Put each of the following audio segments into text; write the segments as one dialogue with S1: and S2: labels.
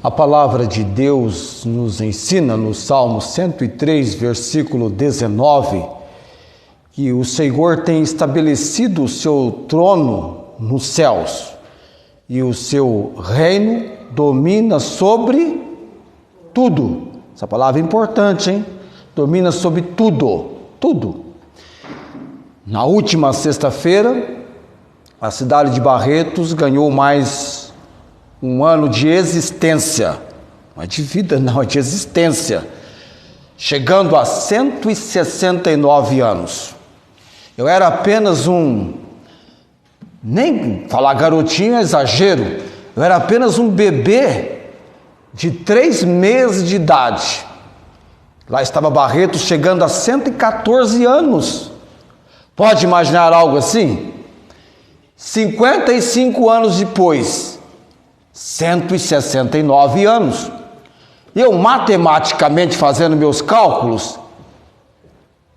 S1: A palavra de Deus nos ensina no Salmo 103, versículo 19, que o Senhor tem estabelecido o seu trono nos céus e o seu reino domina sobre tudo. Essa palavra é importante, hein? Domina sobre tudo, tudo. Na última sexta-feira, a cidade de Barretos ganhou mais um ano de existência. Não é de vida, não, é de existência. Chegando a 169 anos. Eu era apenas nem falar garotinho é exagero, eu era apenas um bebê de 3 meses de idade. Lá estava Barretos chegando a 114 anos. Pode imaginar algo assim? 55 anos depois, 169 anos. Eu, matematicamente, fazendo meus cálculos,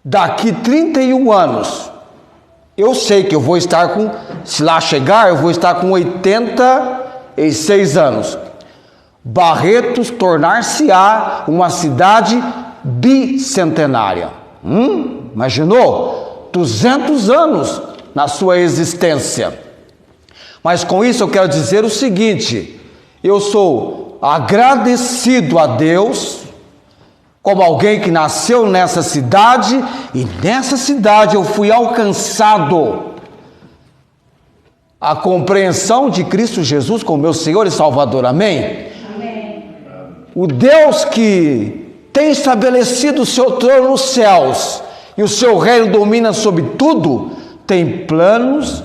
S1: daqui 31 anos, eu sei que eu vou estar se lá chegar, eu vou estar com 86 anos. Barretos tornar-se-á uma cidade bicentenária. Imaginou? 200 anos na sua existência. Mas com isso eu quero dizer o seguinte: eu sou agradecido a Deus como alguém que nasceu nessa cidade, e nessa cidade eu fui alcançado a compreensão de Cristo Jesus como meu Senhor e Salvador. Amém? Amém. O Deus que tem estabelecido o seu trono nos céus e o seu reino domina sobre tudo, tem planos,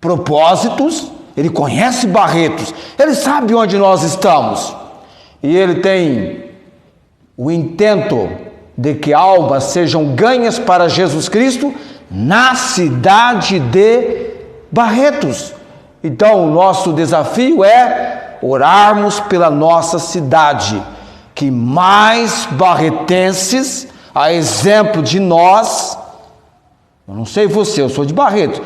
S1: propósitos. Ele conhece Barretos, ele sabe onde nós estamos, e ele tem o intento de que almas sejam ganhas para Jesus Cristo na cidade de Barretos. Então o nosso desafio é orarmos pela nossa cidade, que mais barretenses, a exemplo de nós, eu não sei você, eu sou de Barretos,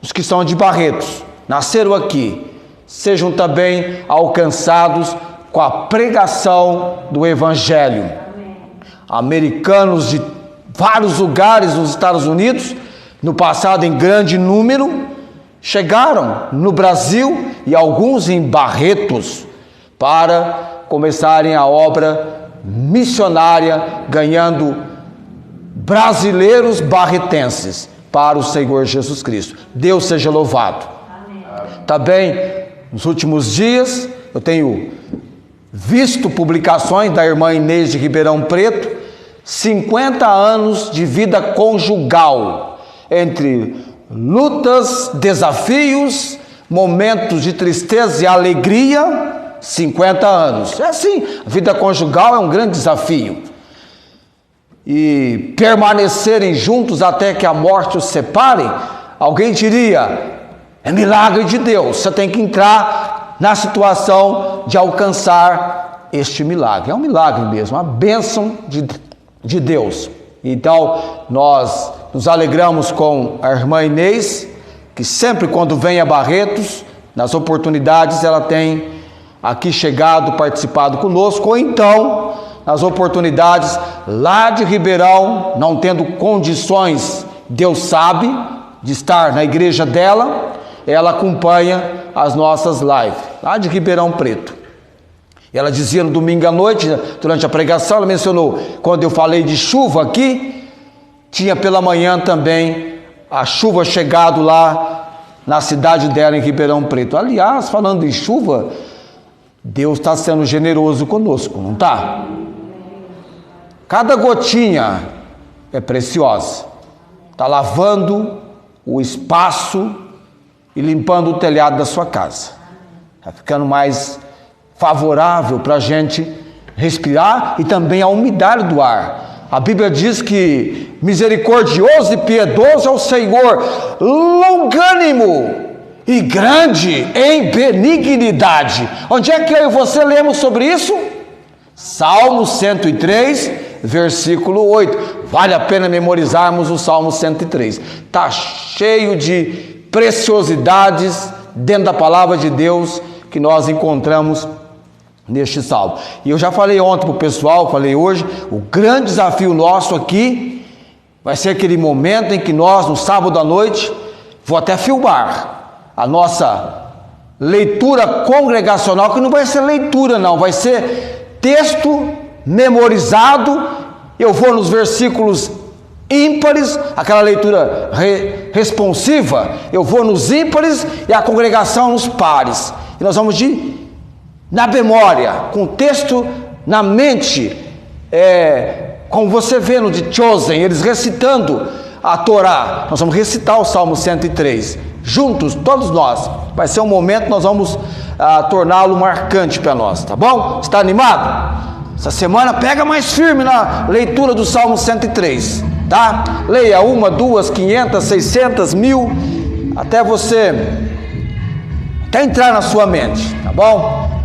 S1: os que são de Barretos, nasceram aqui, sejam também alcançados com a pregação do Evangelho. Amém. Americanos de vários lugares nos Estados Unidos, no passado em grande número, chegaram no Brasil, e alguns em Barretos, para começarem a obra missionária, ganhando brasileiros barretenses para o Senhor Jesus Cristo. Deus seja louvado. Amém. Também, nos últimos dias, eu tenho visto publicações da irmã Inês de Ribeirão Preto, 50 anos de vida conjugal, entre lutas, desafios, momentos de tristeza e alegria. 50 anos, é assim, a vida conjugal é um grande desafio, e permanecerem juntos até que a morte os separe. Alguém diria, é milagre de Deus. Você tem que entrar na situação de alcançar este milagre. É um milagre mesmo, uma bênção de Deus. Então nós nos alegramos com a irmã Inês, que sempre quando vem a Barretos, nas oportunidades ela tem aqui chegado, participado conosco, ou então nas oportunidades lá de Ribeirão, não tendo condições, Deus sabe, de estar na igreja dela, ela acompanha as nossas lives, lá de Ribeirão Preto. Ela dizia no domingo à noite, durante a pregação, ela mencionou, quando eu falei de chuva aqui, tinha pela manhã também a chuva chegado lá na cidade dela, em Ribeirão Preto. Aliás, falando em chuva, Deus está sendo generoso conosco, não está? Cada gotinha é preciosa, está lavando o espaço e limpando o telhado da sua casa, está ficando mais favorável para a gente respirar, e também a umidade do ar. A Bíblia diz que misericordioso e piedoso é o Senhor, longânimo e grande em benignidade. Onde é que eu e você lemos sobre isso? Salmo 103, versículo 8. Vale a pena memorizarmos o Salmo 103. Está cheio de preciosidades dentro da palavra de Deus que nós encontramos neste salmo. E eu já falei ontem para o pessoal, falei hoje, o grande desafio nosso aqui vai ser aquele momento em que nós, no sábado à noite, vou até filmar a nossa leitura congregacional, que não vai ser leitura não, vai ser texto memorizado. Eu vou nos versículos ímpares, aquela leitura responsiva, eu vou nos ímpares e a congregação nos pares. E nós vamos na memória, com o texto na mente, como você vê no de Chosen, eles recitando a Torá. Nós vamos recitar o Salmo 103, juntos, todos nós. Vai ser um momento que nós vamos torná-lo marcante para nós, tá bom? Está animado? Essa semana pega mais firme na leitura do Salmo 103, tá? Leia 1, 2, 500, 600, 1000, até entrar na sua mente, tá bom?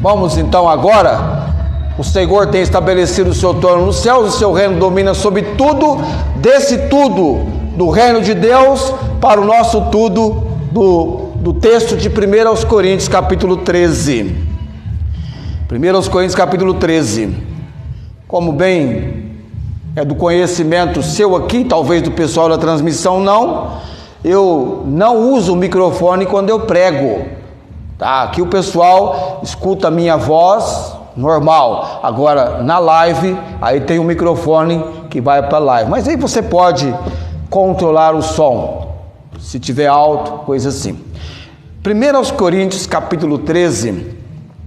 S1: Vamos então agora. O Senhor tem estabelecido o seu trono nos céus, o seu reino domina sobre tudo, desse tudo do reino de Deus para o nosso tudo do texto de 1 Coríntios capítulo 13. 1 Coríntios capítulo 13, como bem é do conhecimento seu aqui, talvez do pessoal da transmissão não, eu não uso o microfone quando eu prego, tá? Aqui o pessoal escuta a minha voz normal, agora na live, aí tem um microfone que vai para a live, mas aí você pode controlar o som, se tiver alto, coisa assim. 1 Coríntios capítulo 13,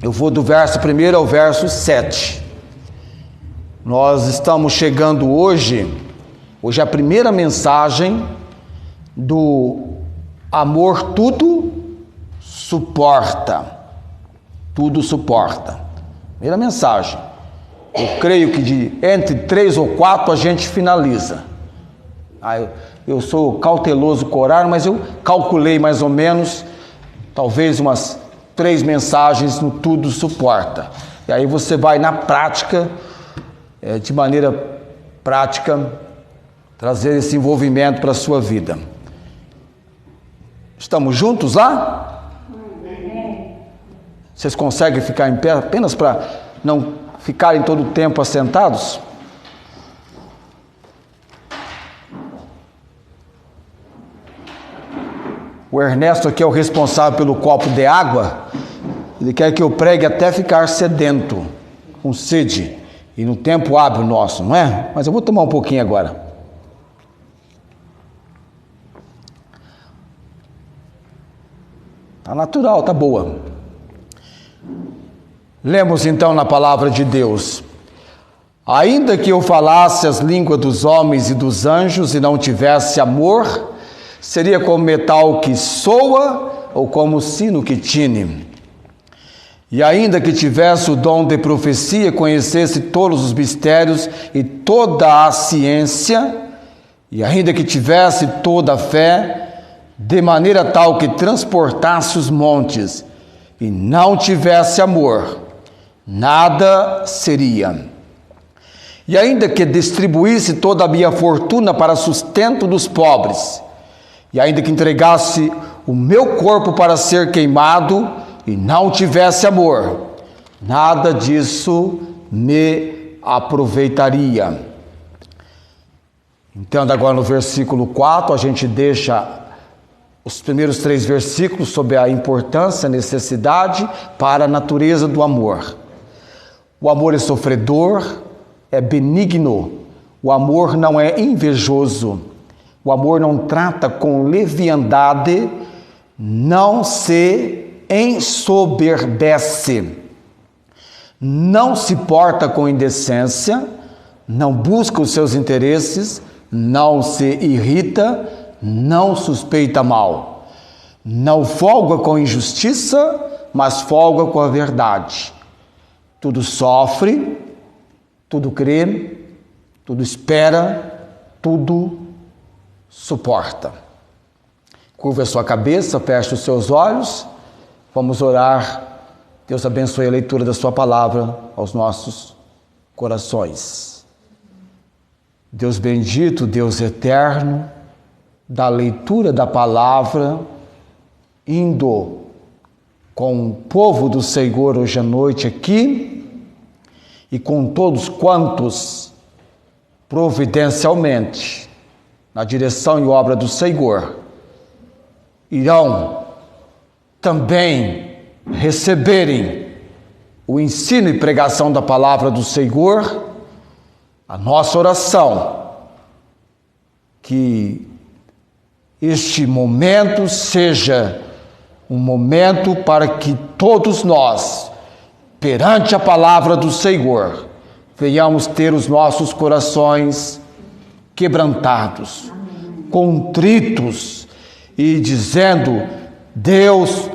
S1: eu vou do verso 1 ao verso 7. Nós estamos chegando hoje é a primeira mensagem do amor tudo suporta. Tudo suporta. Primeira mensagem. Eu creio que entre 3 ou 4 a gente finaliza. Eu sou cauteloso com o horário, mas eu calculei mais ou menos, talvez umas 3 mensagens no tudo suporta. E aí você vai na prática, de maneira prática, trazer esse envolvimento para a sua vida. Estamos juntos lá? Vocês conseguem ficar em pé apenas para não ficarem todo o tempo assentados? O Ernesto aqui é o responsável pelo copo de água. Ele quer que eu pregue até ficar sedento, com sede. E no tempo hábil nosso, não é? Mas eu vou tomar um pouquinho agora. Tá natural, tá boa. Lemos então na palavra de Deus: ainda que eu falasse as línguas dos homens e dos anjos e não tivesse amor, seria como metal que soa ou como sino que tine. E ainda que tivesse o dom de profecia, conhecesse todos os mistérios e toda a ciência, e ainda que tivesse toda a fé, de maneira tal que transportasse os montes, e não tivesse amor, nada seria. E ainda que distribuísse toda a minha fortuna para sustento dos pobres, e ainda que entregasse o meu corpo para ser queimado, e não tivesse amor, nada disso me aproveitaria. Então, agora no versículo 4, a gente deixa os primeiros 3 versículos sobre a importância, a necessidade para a natureza do amor. O amor é sofredor, é benigno, o amor não é invejoso, o amor não trata com leviandade, não se ensoberbece, não se porta com indecência, não busca os seus interesses, não se irrita, não suspeita mal, não folga com injustiça, mas folga com a verdade. Tudo sofre, tudo crê, tudo espera, tudo suporta. Curva a sua cabeça, feche os seus olhos. Vamos orar. Deus abençoe a leitura da sua palavra aos nossos corações. Deus bendito, Deus eterno, da leitura da palavra, indo com o povo do Senhor hoje à noite aqui e com todos quantos providencialmente, na direção e obra do Senhor, irão também receberem o ensino e pregação da palavra do Senhor. A nossa oração, que este momento seja um momento para que todos nós, perante a palavra do Senhor, venhamos ter os nossos corações quebrantados, contritos e dizendo: Deus,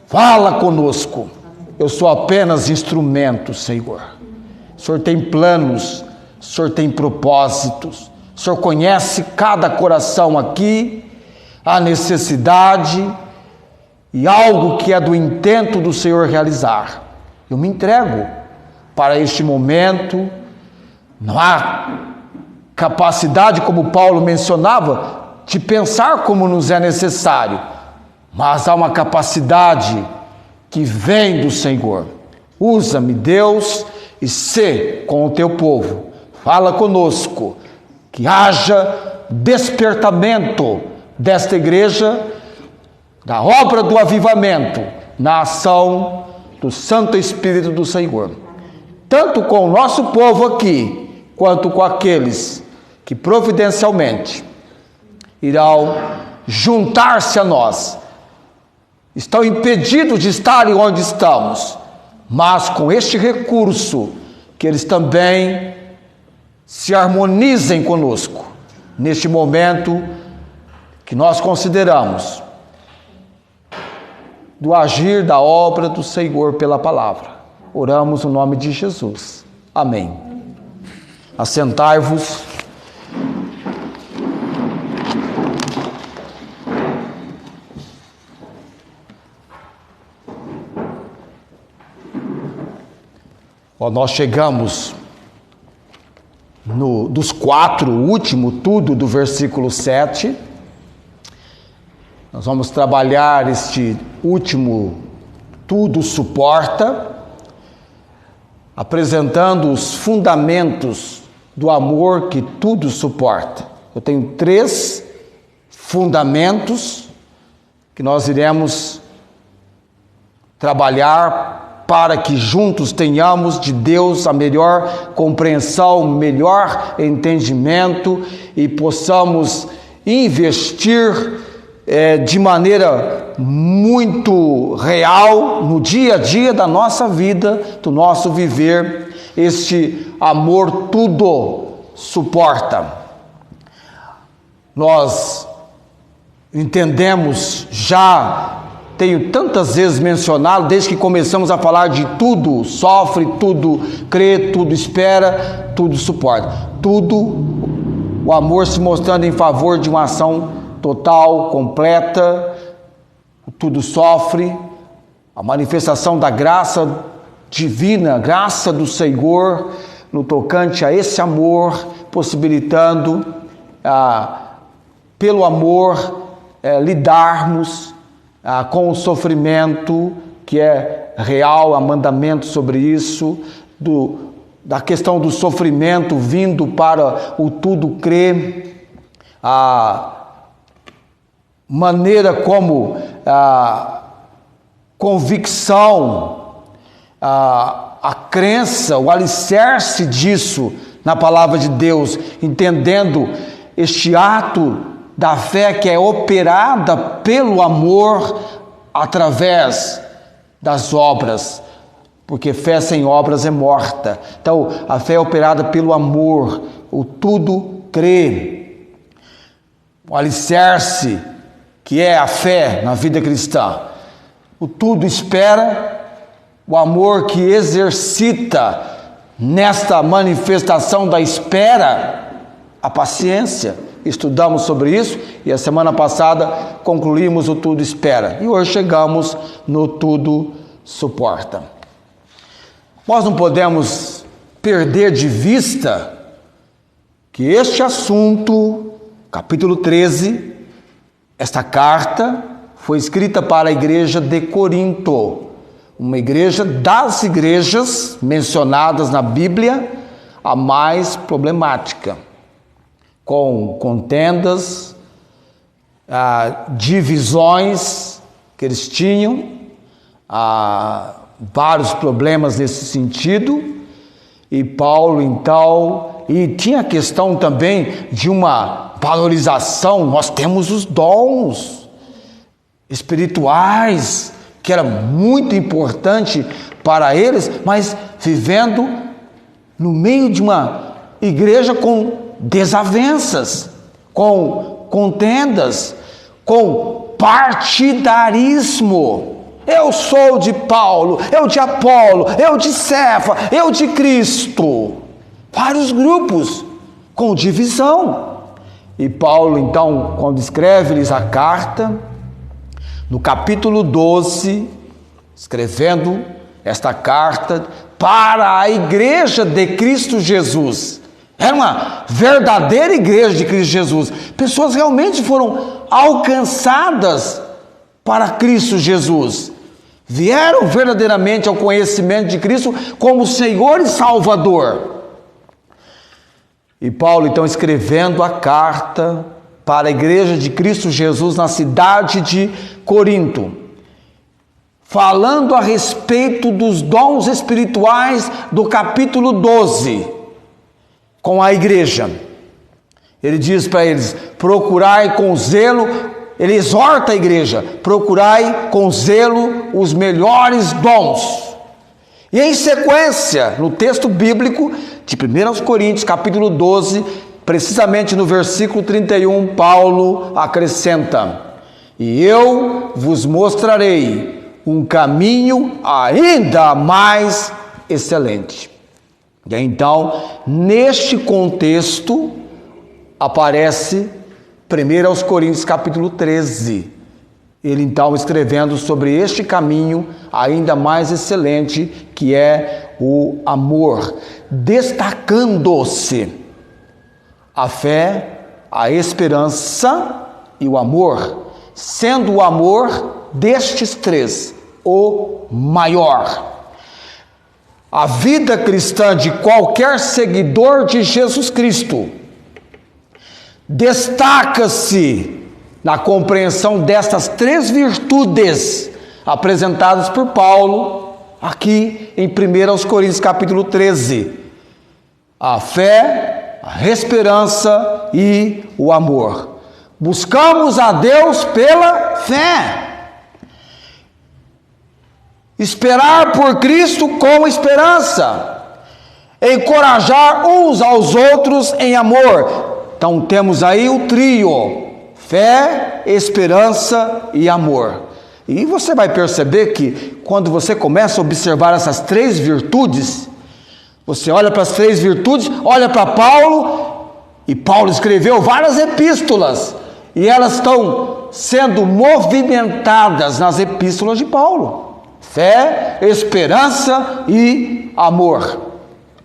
S1: fala conosco, eu sou apenas instrumento, Senhor. O Senhor tem planos, o Senhor tem propósitos, o Senhor conhece cada coração aqui, a necessidade e algo que é do intento do Senhor realizar. Eu me entrego para este momento. Não há capacidade, como Paulo mencionava, de pensar como nos é necessário, mas há uma capacidade que vem do Senhor. Usa-me, Deus, e sê com o teu povo. Fala conosco, que haja despertamento desta igreja, da obra do avivamento, na ação do Santo Espírito do Senhor, tanto com o nosso povo aqui, quanto com aqueles que providencialmente irão juntar-se a nós, estão impedidos de estarem onde estamos, mas com este recurso, que eles também se harmonizem conosco, neste momento que nós consideramos do agir da obra do Senhor pela palavra. Oramos no nome de Jesus. Amém. Assentai-vos. Nós chegamos dos 4, o último tudo do versículo 7. Nós vamos trabalhar este último tudo suporta, apresentando os fundamentos do amor que tudo suporta. Eu tenho 3 fundamentos que nós iremos trabalhar para que juntos tenhamos de Deus a melhor compreensão, melhor entendimento e possamos investir de maneira muito real no dia a dia da nossa vida, do nosso viver. Este amor tudo suporta. Nós entendemos, já tenho tantas vezes mencionado, desde que começamos a falar de tudo sofre, tudo crê, tudo espera, tudo suporta. Tudo, o amor se mostrando em favor de uma ação total, completa, tudo sofre, a manifestação da graça divina, graça do Senhor, no tocante a esse amor, possibilitando, pelo amor, lidarmos com o sofrimento, que é real, há mandamento sobre isso, da questão do sofrimento vindo para o tudo crer, a maneira como a convicção, a crença, o alicerce disso na palavra de Deus, entendendo este ato da fé que é operada pelo amor através das obras, porque fé sem obras é morta. Então, a fé é operada pelo amor, o tudo crê, o alicerce que é a fé na vida cristã, o tudo espera, o amor que exercita nesta manifestação da espera, a paciência. Estudamos sobre isso e a semana passada concluímos o tudo espera e hoje chegamos no tudo suporta. Nós não podemos perder de vista que este assunto, capítulo 13, esta carta foi escrita para a igreja de Corinto. uma igreja das igrejas mencionadas na Bíblia, a mais problemática, com contendas, divisões que eles tinham, vários problemas nesse sentido. E Paulo, então, e tinha a questão também de uma valorização. Nós temos os dons espirituais, que era muito importante para eles, mas vivendo no meio de uma igreja com desavenças, com contendas, com partidarismo. Eu sou de Paulo, eu de Apolo, eu de Cefa, eu de Cristo. Vários grupos com divisão. E Paulo, então, quando escreve-lhes a carta, no capítulo 12, escrevendo esta carta para a igreja de Cristo Jesus. Era uma verdadeira igreja de Cristo Jesus. Pessoas realmente foram alcançadas para Cristo Jesus. Vieram verdadeiramente ao conhecimento de Cristo como Senhor e Salvador. E Paulo, então, escrevendo a carta para a igreja de Cristo Jesus na cidade de Corinto, falando a respeito dos dons espirituais do capítulo 12, com a igreja. Ele diz para eles: procurai com zelo, ele exorta a igreja, procurai com zelo os melhores dons. E em sequência, no texto bíblico de 1 Coríntios, capítulo 12, precisamente no versículo 31, Paulo acrescenta: e eu vos mostrarei um caminho ainda mais excelente. E então, neste contexto, aparece 1 Coríntios capítulo 13. Ele então escrevendo sobre este caminho ainda mais excelente, que é o amor, destacando-se a fé, a esperança e o amor, sendo o amor destes três o maior. A vida cristã de qualquer seguidor de Jesus Cristo destaca-se na compreensão destas três virtudes apresentadas por Paulo aqui em 1 Coríntios capítulo 13. A fé, a esperança e o amor. Buscamos a Deus pela fé. Esperar por Cristo com esperança. Encorajar uns aos outros em amor. Então temos aí o trio: fé, esperança e amor. E você vai perceber que quando você começa a observar essas três virtudes, você olha para as três virtudes, olha para Paulo, e Paulo escreveu várias epístolas, e elas estão sendo movimentadas nas epístolas de Paulo. Fé, esperança e amor.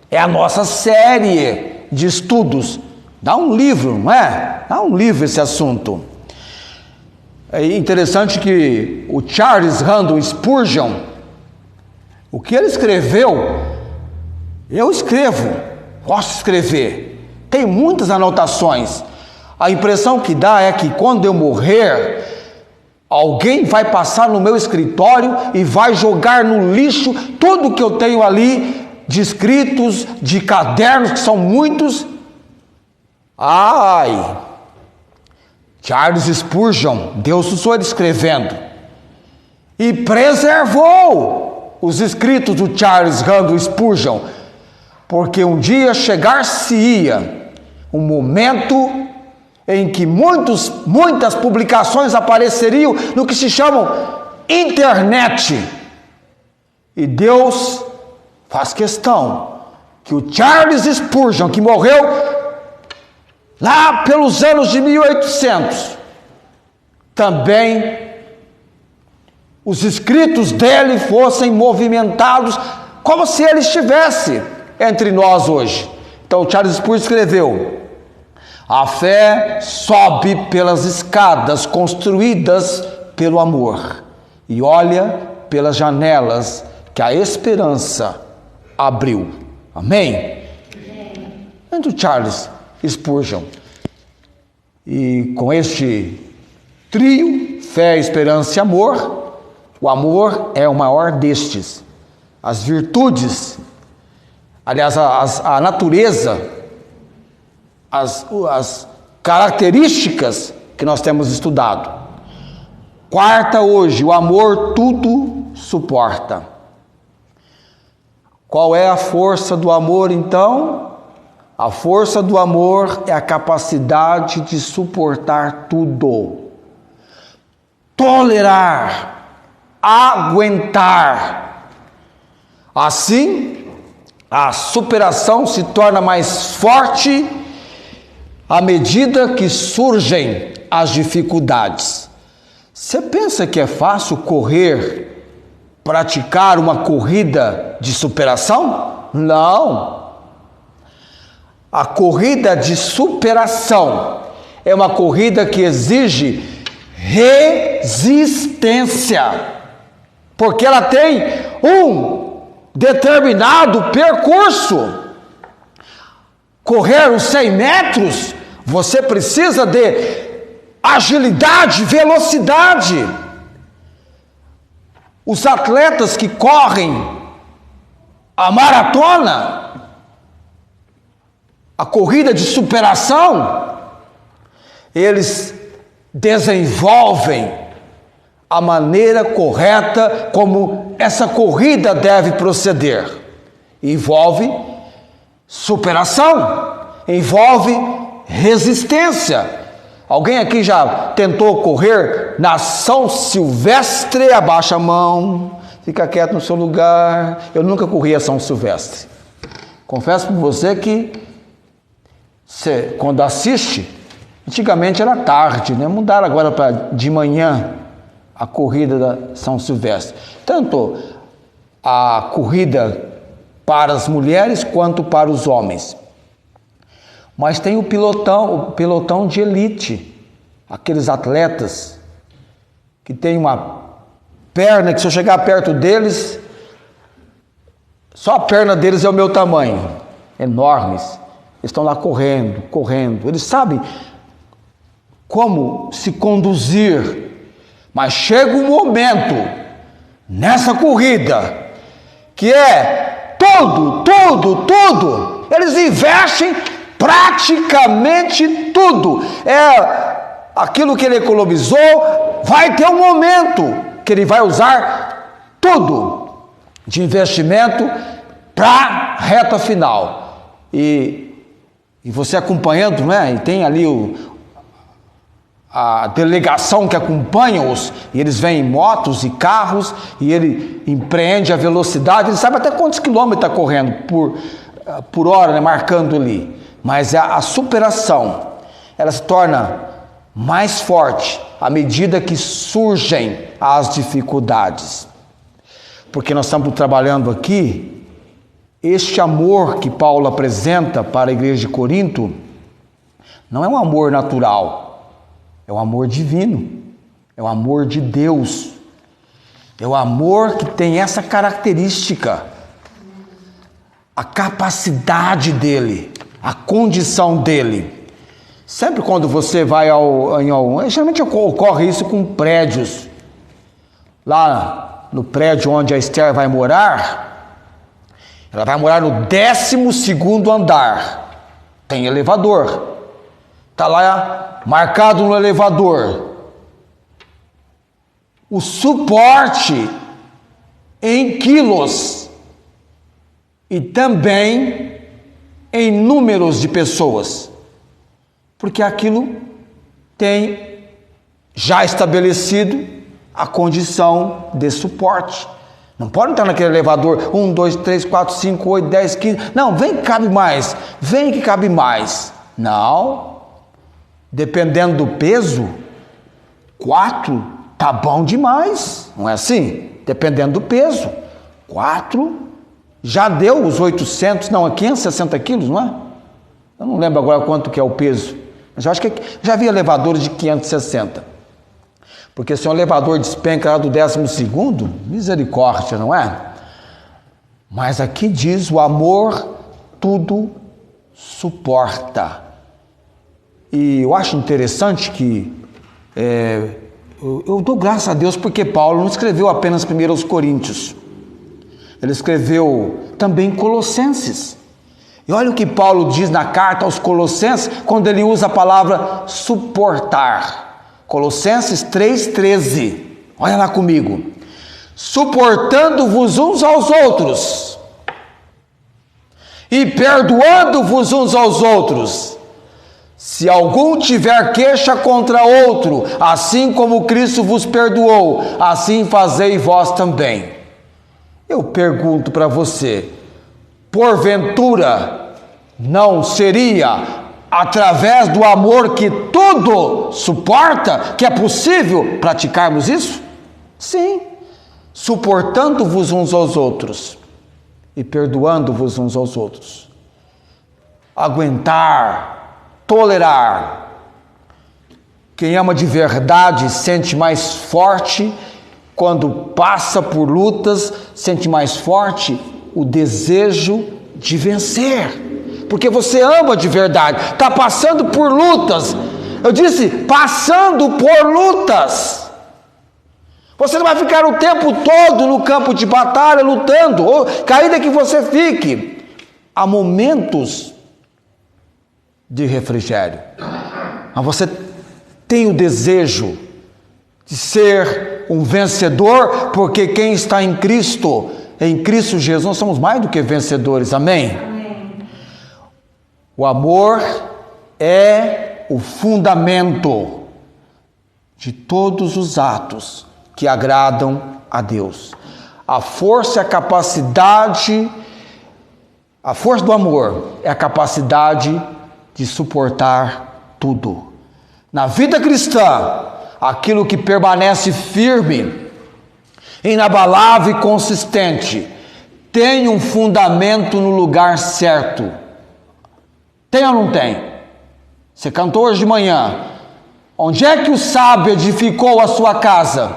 S1: É a nossa série de estudos. Dá um livro, não é? Dá um livro esse assunto. É interessante que o Charles Haddon Spurgeon, o que ele escreveu, eu escrevo, gosto de escrever. Tem muitas anotações. A impressão que dá é que quando eu morrer, alguém vai passar no meu escritório e vai jogar no lixo tudo que eu tenho ali de escritos, de cadernos, que são muitos. Ai! Charles Spurgeon, Deus usou ele escrevendo e preservou os escritos do Charles Haddon Spurgeon, porque um dia chegar-se-ia um momento em que muitas publicações apareceriam no que se chamam internet, e Deus faz questão que o Charles Spurgeon, que morreu lá pelos anos de 1800, também os escritos dele fossem movimentados como se ele estivesse entre nós hoje. Então Charles Spurgeon escreveu: a fé sobe pelas escadas construídas pelo amor, e olha pelas janelas que a esperança abriu. Amém? Entre Charles Spurgeon. E com este trio, fé, esperança e amor, o amor é o maior destes. As virtudes, aliás, a natureza, as características que nós temos estudado. Quarta hoje, o amor tudo suporta. Qual é a força do amor, então? A força do amor é a capacidade de suportar tudo. Tolerar, aguentar. Assim, a superação se torna mais forte à medida que surgem as dificuldades. Você pensa que é fácil correr, praticar uma corrida de superação? Não. A corrida de superação é uma corrida que exige resistência, porque ela tem um determinado percurso. Correr os 100 metros, você precisa de agilidade, velocidade. Os atletas que correm a maratona, a corrida de superação, eles desenvolvem a maneira correta como essa corrida deve proceder. Envolve superação, envolve resistência. Alguém aqui já tentou correr na São Silvestre? Abaixa a mão, fica quieto no seu lugar. Eu nunca corri a São Silvestre. Confesso para você que quando assiste, antigamente era tarde, né? Mudaram agora para de manhã a corrida da São Silvestre. Tanto a corrida para as mulheres quanto para os homens. Mas tem o pelotão de elite, aqueles atletas que tem uma perna que se eu chegar perto deles, só a perna deles é o meu tamanho, enormes. Eles estão lá correndo. Eles sabem como se conduzir, mas chega um momento nessa corrida que é tudo. Eles investem praticamente tudo. É aquilo que ele economizou, vai ter um momento que ele vai usar tudo de investimento para a reta final. E você acompanhando, né? E tem ali a delegação que acompanha-os, e eles vêm em motos e carros, e ele empreende a velocidade, ele sabe até quantos quilômetros está correndo por hora, né? Marcando ali. Mas a superação, ela se torna mais forte à medida que surgem as dificuldades. Porque nós estamos trabalhando aqui, este amor que Paulo apresenta para a igreja de Corinto, não é um amor natural, é um amor divino, é o amor de Deus, é o amor que tem essa característica, a capacidade dele, a condição dele. Sempre quando você vai geralmente ocorre isso com prédios. Lá no prédio onde a Esther vai morar, ela vai morar no 12º andar. Tem elevador. Está lá marcado no elevador o suporte em quilos e também em números de pessoas, porque aquilo tem já estabelecido a condição de suporte. Não pode entrar naquele elevador 1, 2, 3, 4, 5, 8, 10, 15. Não, vem que cabe mais. Vem que cabe mais. Não. Dependendo do peso, 4 tá bom demais. Não é assim? Dependendo do peso. 4 já deu os 800, não, 560 quilos, não é? Eu não lembro agora quanto que é o peso. Mas eu acho que já vi elevadores de 560. Porque se um elevador despenca lá do 12º, misericórdia, não é? Mas aqui diz: o amor tudo suporta. E eu acho interessante que eu dou graças a Deus porque Paulo não escreveu apenas 1 Coríntios. Ele escreveu também Colossenses. E olha o que Paulo diz na carta aos Colossenses, quando ele usa a palavra suportar. Colossenses 3,13. Olha lá comigo. Suportando-vos uns aos outros e perdoando-vos uns aos outros, se algum tiver queixa contra outro, assim como Cristo vos perdoou, assim fazei vós também. Eu pergunto para você, porventura não seria através do amor que tudo suporta que é possível praticarmos isso? Sim, suportando-vos uns aos outros e perdoando-vos uns aos outros. Aguentar, tolerar. Quem ama de verdade sente mais forte quando passa por lutas, sente mais forte o desejo de vencer, porque você ama de verdade, está passando por lutas. Eu disse, passando por lutas. Você não vai ficar o tempo todo no campo de batalha lutando, ou caída que você fique. Há momentos de refrigério, mas você tem o desejo de ser um vencedor, porque quem está em Cristo Jesus, nós somos mais do que vencedores, amém? Amém. O amor é o fundamento de todos os atos que agradam a Deus. A força do amor é a capacidade de suportar tudo. Na vida cristã, aquilo que permanece firme, inabalável e consistente, tem um fundamento no lugar certo. Tem ou não tem? Você cantou hoje de manhã. Onde é que o sábio edificou a sua casa?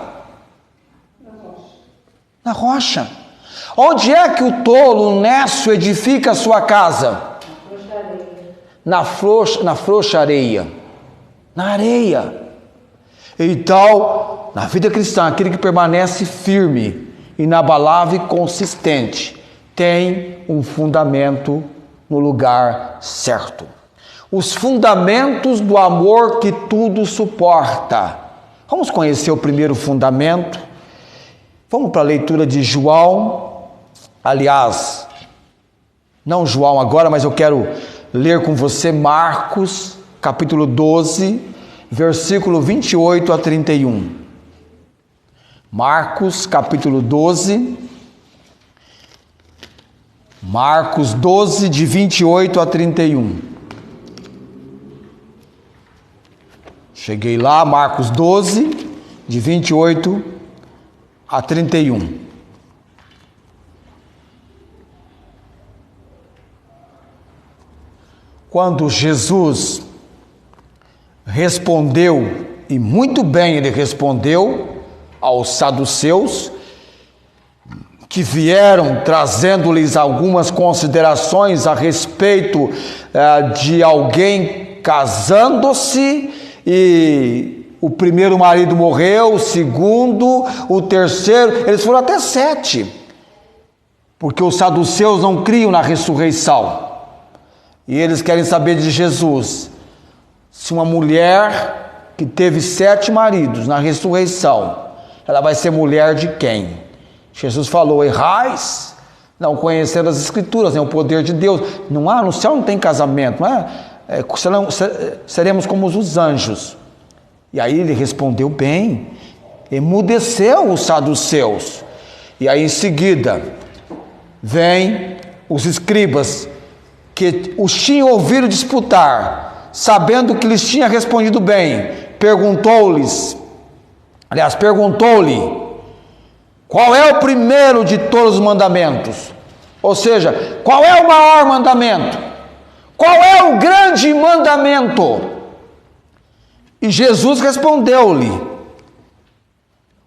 S1: Na rocha. Onde é que o tolo, o nécio, edifica a sua casa? Na frouxa areia. Na areia. Então, na vida cristã, aquele que permanece firme, inabalável e consistente, tem um fundamento no lugar certo. Os fundamentos do amor que tudo suporta. Vamos conhecer o primeiro fundamento? Vamos para a leitura de João. Aliás, não João agora, mas eu quero ler com você Marcos, capítulo 12, versículo 28 a 31. Marcos, capítulo 12. Marcos 12, de 28 a 31. Cheguei lá, Marcos 12, de 28 a 31. Quando Jesus respondeu, e muito bem ele respondeu, aos saduceus, que vieram trazendo-lhes algumas considerações a respeito de alguém casando-se e o primeiro marido morreu, o segundo, o terceiro, eles foram até 7, porque os saduceus não criam na ressurreição, e eles querem saber de Jesus, se uma mulher que teve 7 maridos na ressurreição, ela vai ser mulher de quem? Jesus falou, errais, não conhecendo as escrituras, nem o poder de Deus. Não há, no céu não tem casamento, não é? Seremos como os anjos. E aí ele respondeu bem, emudeceu os saduceus. E aí em seguida, vem os escribas, que os tinham ouvido disputar, sabendo que lhes tinha respondido bem, perguntou-lhe, qual é o primeiro de todos os mandamentos? Ou seja, qual é o maior mandamento? Qual é o grande mandamento? E Jesus respondeu-lhe,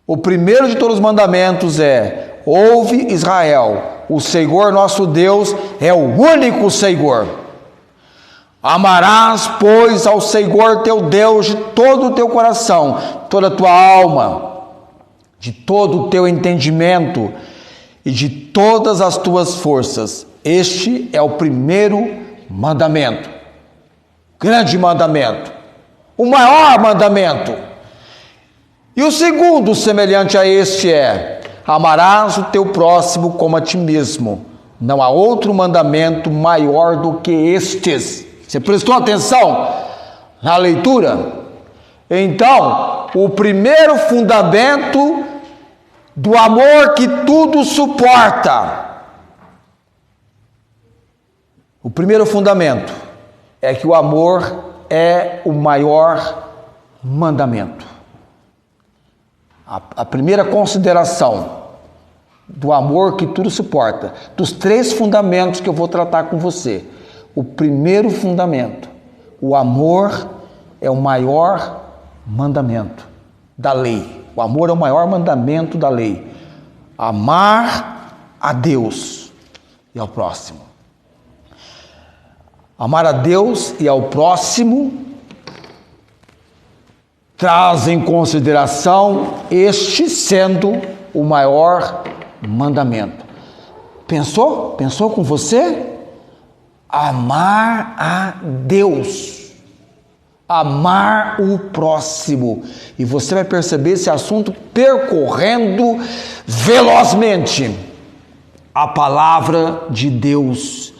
S1: O primeiro de todos os mandamentos é: ouve Israel, o Senhor nosso Deus é o único Senhor. Amarás, pois, ao Senhor teu Deus de todo o teu coração, toda a tua alma, de todo o teu entendimento e de todas as tuas forças. Este é o primeiro mandamento, grande mandamento, o maior mandamento. E o segundo, semelhante a este, é: amarás o teu próximo como a ti mesmo. Não há outro mandamento maior do que estes. Você prestou atenção na leitura? Então, o primeiro fundamento do amor que tudo suporta. O primeiro fundamento é que o amor é o maior mandamento. A primeira consideração do amor que tudo suporta, dos 3 fundamentos que eu vou tratar com você. O primeiro fundamento: o amor é o maior mandamento da lei. O amor é o maior mandamento da lei. Amar a Deus e ao próximo. Amar a Deus e ao próximo traz em consideração este sendo o maior mandamento. Pensou? Pensou com você? Amar a Deus, amar o próximo. E você vai perceber esse assunto percorrendo velozmente a palavra de Deus.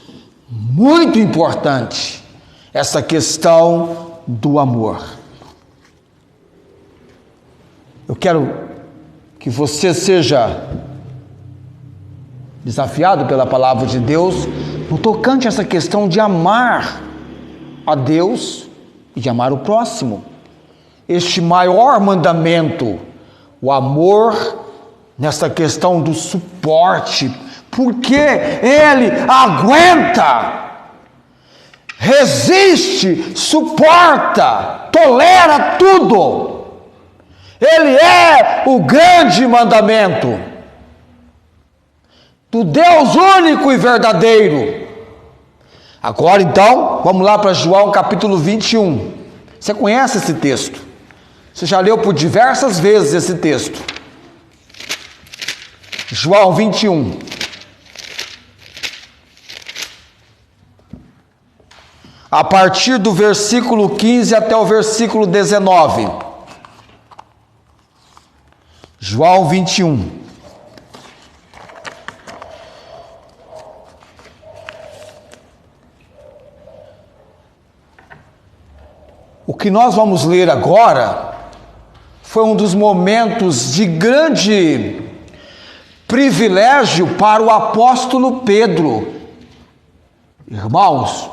S1: Muito importante essa questão do amor. Eu quero que você seja desafiado pela palavra de Deus no tocante a essa questão de amar a Deus e de amar o próximo. Este maior mandamento, o amor, nessa questão do suporte, porque ele aguenta, resiste, suporta, tolera tudo. Ele é o grande mandamento do Deus único e verdadeiro. Agora então, vamos lá para João capítulo 21. Você conhece esse texto? Você já leu por diversas vezes esse texto. João 21. A partir do versículo 15 até o versículo 19. João 21. O que nós vamos ler agora foi um dos momentos de grande privilégio para o apóstolo Pedro. Irmãos,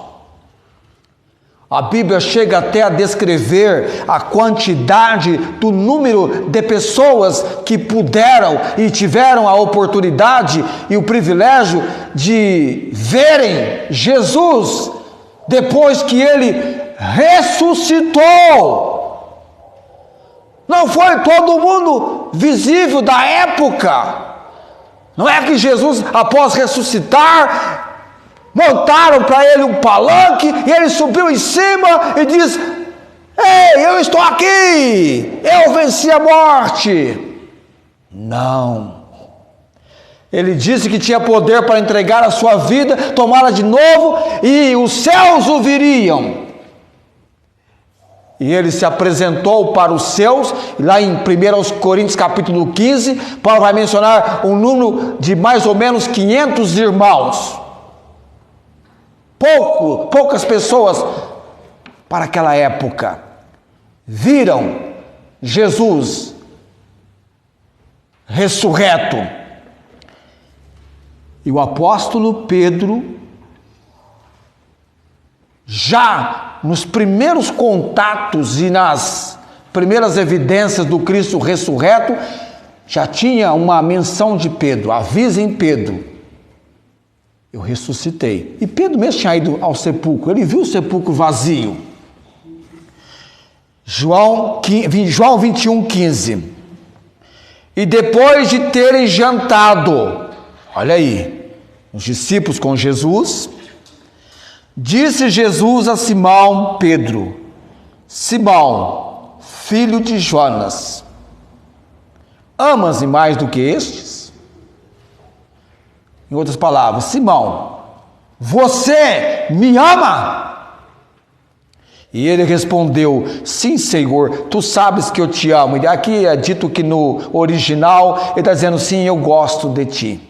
S1: a Bíblia chega até a descrever a quantidade do número de pessoas que puderam e tiveram a oportunidade e o privilégio de verem Jesus depois que ele ressuscitou. Não foi todo mundo visível da época. Não é que Jesus, após ressuscitar, montaram para ele um palanque e ele subiu em cima e diz: ei, eu estou aqui, eu venci a morte. Não. Ele disse que tinha poder para entregar a sua vida, tomá-la de novo e os céus o viriam. E ele se apresentou para os seus, lá em 1 Coríntios capítulo 15, Paulo vai mencionar um número de mais ou menos 500 irmãos. Poucas pessoas para aquela época viram Jesus ressurreto. E o apóstolo Pedro, já nos primeiros contatos e nas primeiras evidências do Cristo ressurreto, já tinha uma menção de Pedro: avisem Pedro, eu ressuscitei. E Pedro mesmo tinha ido ao sepulcro, ele viu o sepulcro vazio. João 21, 15. E depois de terem jantado, olha aí, os discípulos com Jesus, disse Jesus a Simão Pedro: Simão, filho de Jonas, amas-me mais do que estes? Em outras palavras, Simão, você me ama? E ele respondeu: sim, Senhor, tu sabes que eu te amo. E aqui é dito que no original ele está dizendo: sim, eu gosto de ti.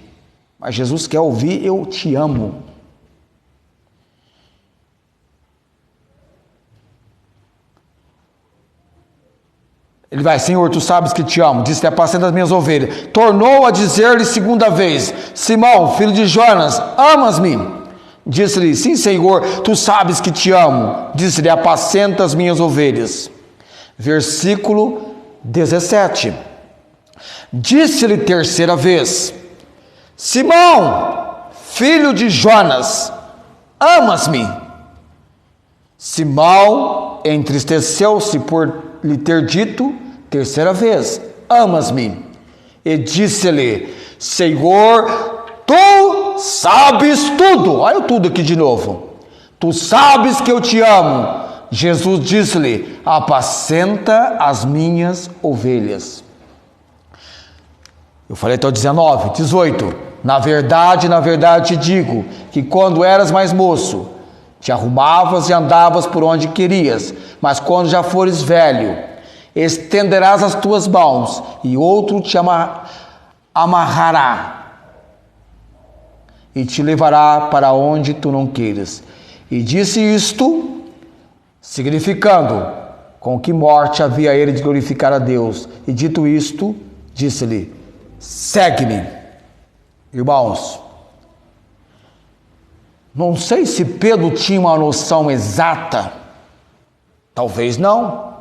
S1: Mas Jesus quer ouvir: eu te amo. Ele vai: Senhor, tu sabes que te amo. Disse: apacenta as minhas ovelhas. Tornou a dizer-lhe segunda vez: Simão, filho de Jonas, amas-me? Disse-lhe: sim, Senhor, tu sabes que te amo. Disse-lhe: apacenta as minhas ovelhas. Versículo 17. Disse-lhe terceira vez: Simão, filho de Jonas, amas-me? Simão entristeceu-se por lhe ter dito terceira vez: amas-me? E disse-lhe: Senhor, tu sabes tudo. Olha tudo aqui de novo. Tu sabes que eu te amo. Jesus disse-lhe: apacenta as minhas ovelhas. Eu falei até o 19, 18. Na verdade te digo que quando eras mais moço, te arrumavas e andavas por onde querias, mas quando já fores velho, estenderás as tuas mãos e outro te amarrará e te levará para onde tu não queiras. E disse isto, significando com que morte havia ele de glorificar a Deus. E dito isto, disse-lhe: segue-me. Irmãos, não sei se Pedro tinha uma noção exata, talvez não,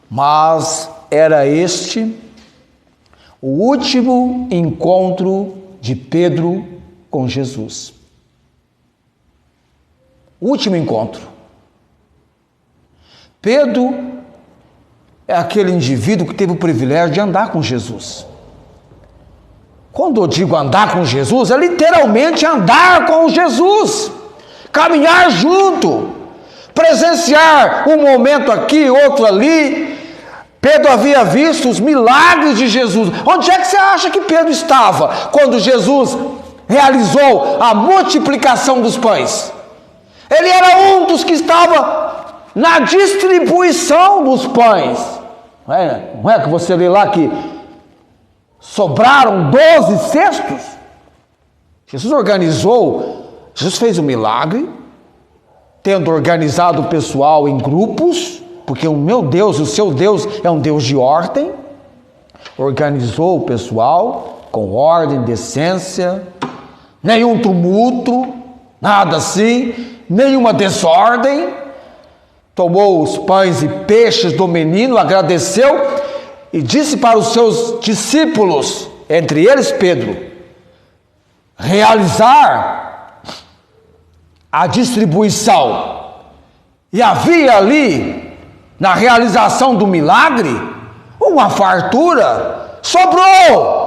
S1: mas era este o último encontro de Pedro com Jesus. O último encontro. Pedro é aquele indivíduo que teve o privilégio de andar com Jesus. Quando eu digo andar com Jesus, é literalmente andar com Jesus, caminhar junto, presenciar um momento aqui, outro ali. Pedro havia visto os milagres de Jesus. Onde é que você acha que Pedro estava quando Jesus realizou a multiplicação dos pães? Ele era um dos que estava na distribuição dos pães. Não é que você lê lá que sobraram 12 cestos? Jesus fez um milagre, tendo organizado o pessoal em grupos, porque o meu Deus, o seu Deus é um Deus de ordem. Organizou o pessoal com ordem, decência, nenhum tumulto, nada assim, nenhuma desordem. Tomou os pães e peixes do menino, agradeceu e disse para os seus discípulos, entre eles Pedro, realizar a distribuição. E havia ali, na realização do milagre, uma fartura, sobrou.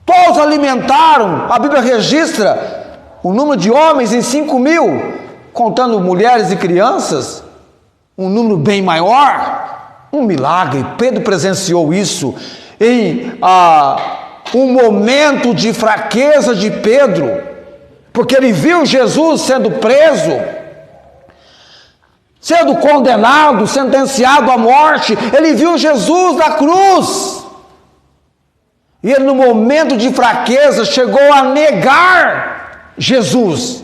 S1: Todos alimentaram. A Bíblia registra o número de homens em 5.000, contando mulheres e crianças, um número bem maior. Um milagre. Pedro presenciou isso em um momento de fraqueza de Pedro, porque ele viu Jesus sendo preso, sendo condenado, sentenciado à morte. Ele viu Jesus na cruz, e ele, no momento de fraqueza, chegou a negar Jesus.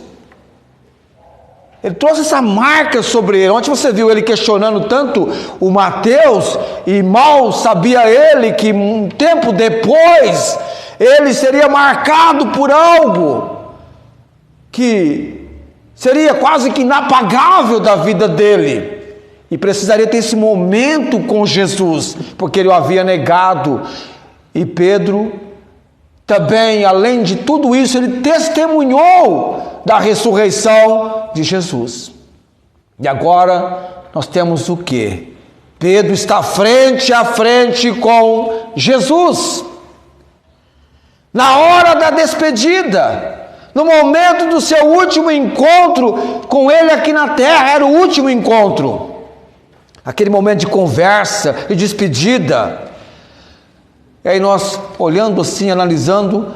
S1: Ele trouxe essa marca sobre ele. Ontem você viu ele questionando tanto o Mateus, e mal sabia ele que um tempo depois ele seria marcado por algo que seria quase que inapagável da vida dele, e precisaria ter esse momento com Jesus, porque ele o havia negado. E Pedro também, além de tudo isso, ele testemunhou da ressurreição de Jesus. E agora nós temos o quê? Pedro está frente a frente com Jesus. Na hora da despedida, no momento do seu último encontro com ele aqui na terra, era o último encontro. Aquele momento de conversa e despedida. E aí nós, olhando assim, analisando,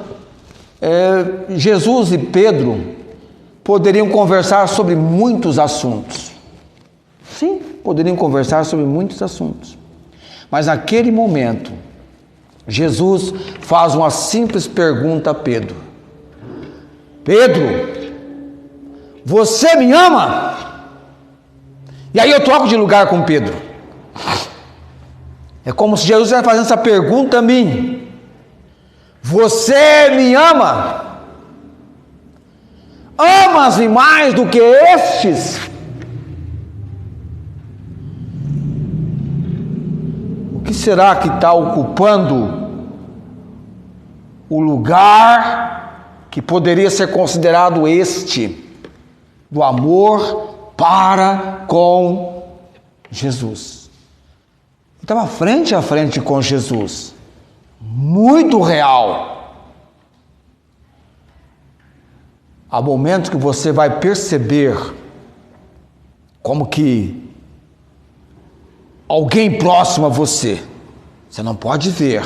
S1: Jesus e Pedro poderiam conversar sobre muitos assuntos. Sim, poderiam conversar sobre muitos assuntos. Mas naquele momento, Jesus faz uma simples pergunta a Pedro. Pedro, você me ama? E aí eu troco de lugar com Pedro. É como se Jesus estivesse fazendo essa pergunta a mim. Você me ama? Amas-me mais do que estes? O que será que está ocupando o lugar que poderia ser considerado este, do amor para com Jesus? Ele estava frente a frente com Jesus, muito real. Há momentos que você vai perceber como que alguém próximo a você, você não pode ver,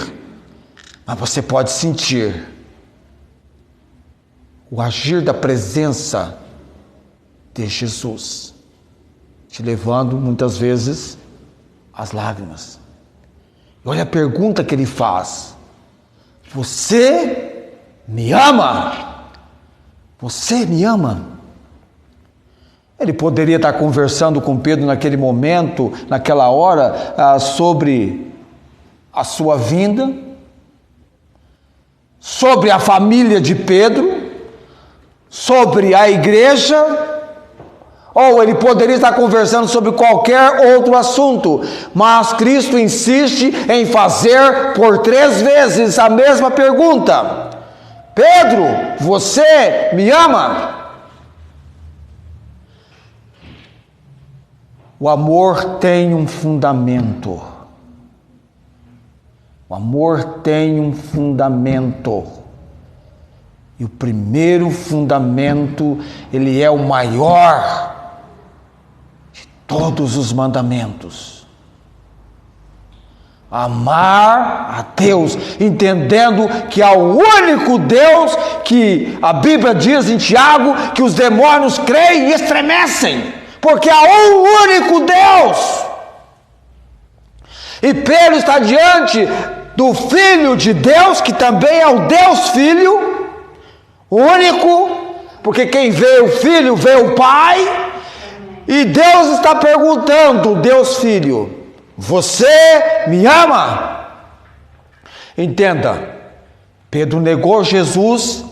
S1: mas você pode sentir o agir da presença de Jesus, te levando muitas vezes às lágrimas. E olha a pergunta que ele faz: você me ama? Você me ama? Ele poderia estar conversando com Pedro naquele momento, naquela hora, sobre a sua vinda, sobre a família de Pedro, sobre a igreja, ou ele poderia estar conversando sobre qualquer outro assunto, mas Cristo insiste em fazer por 3 vezes a mesma pergunta: Pedro, você me ama? O amor tem um fundamento. O amor tem um fundamento. E o primeiro fundamento, ele é o maior de todos os mandamentos. Amar a Deus, entendendo que há o único Deus que a Bíblia diz em Tiago que os demônios creem e estremecem, porque há um único Deus. E Pedro está diante do Filho de Deus, que também é o Deus Filho, único, porque quem vê o Filho vê o Pai, e Deus está perguntando, Deus Filho, você me ama? Entenda, Pedro negou Jesus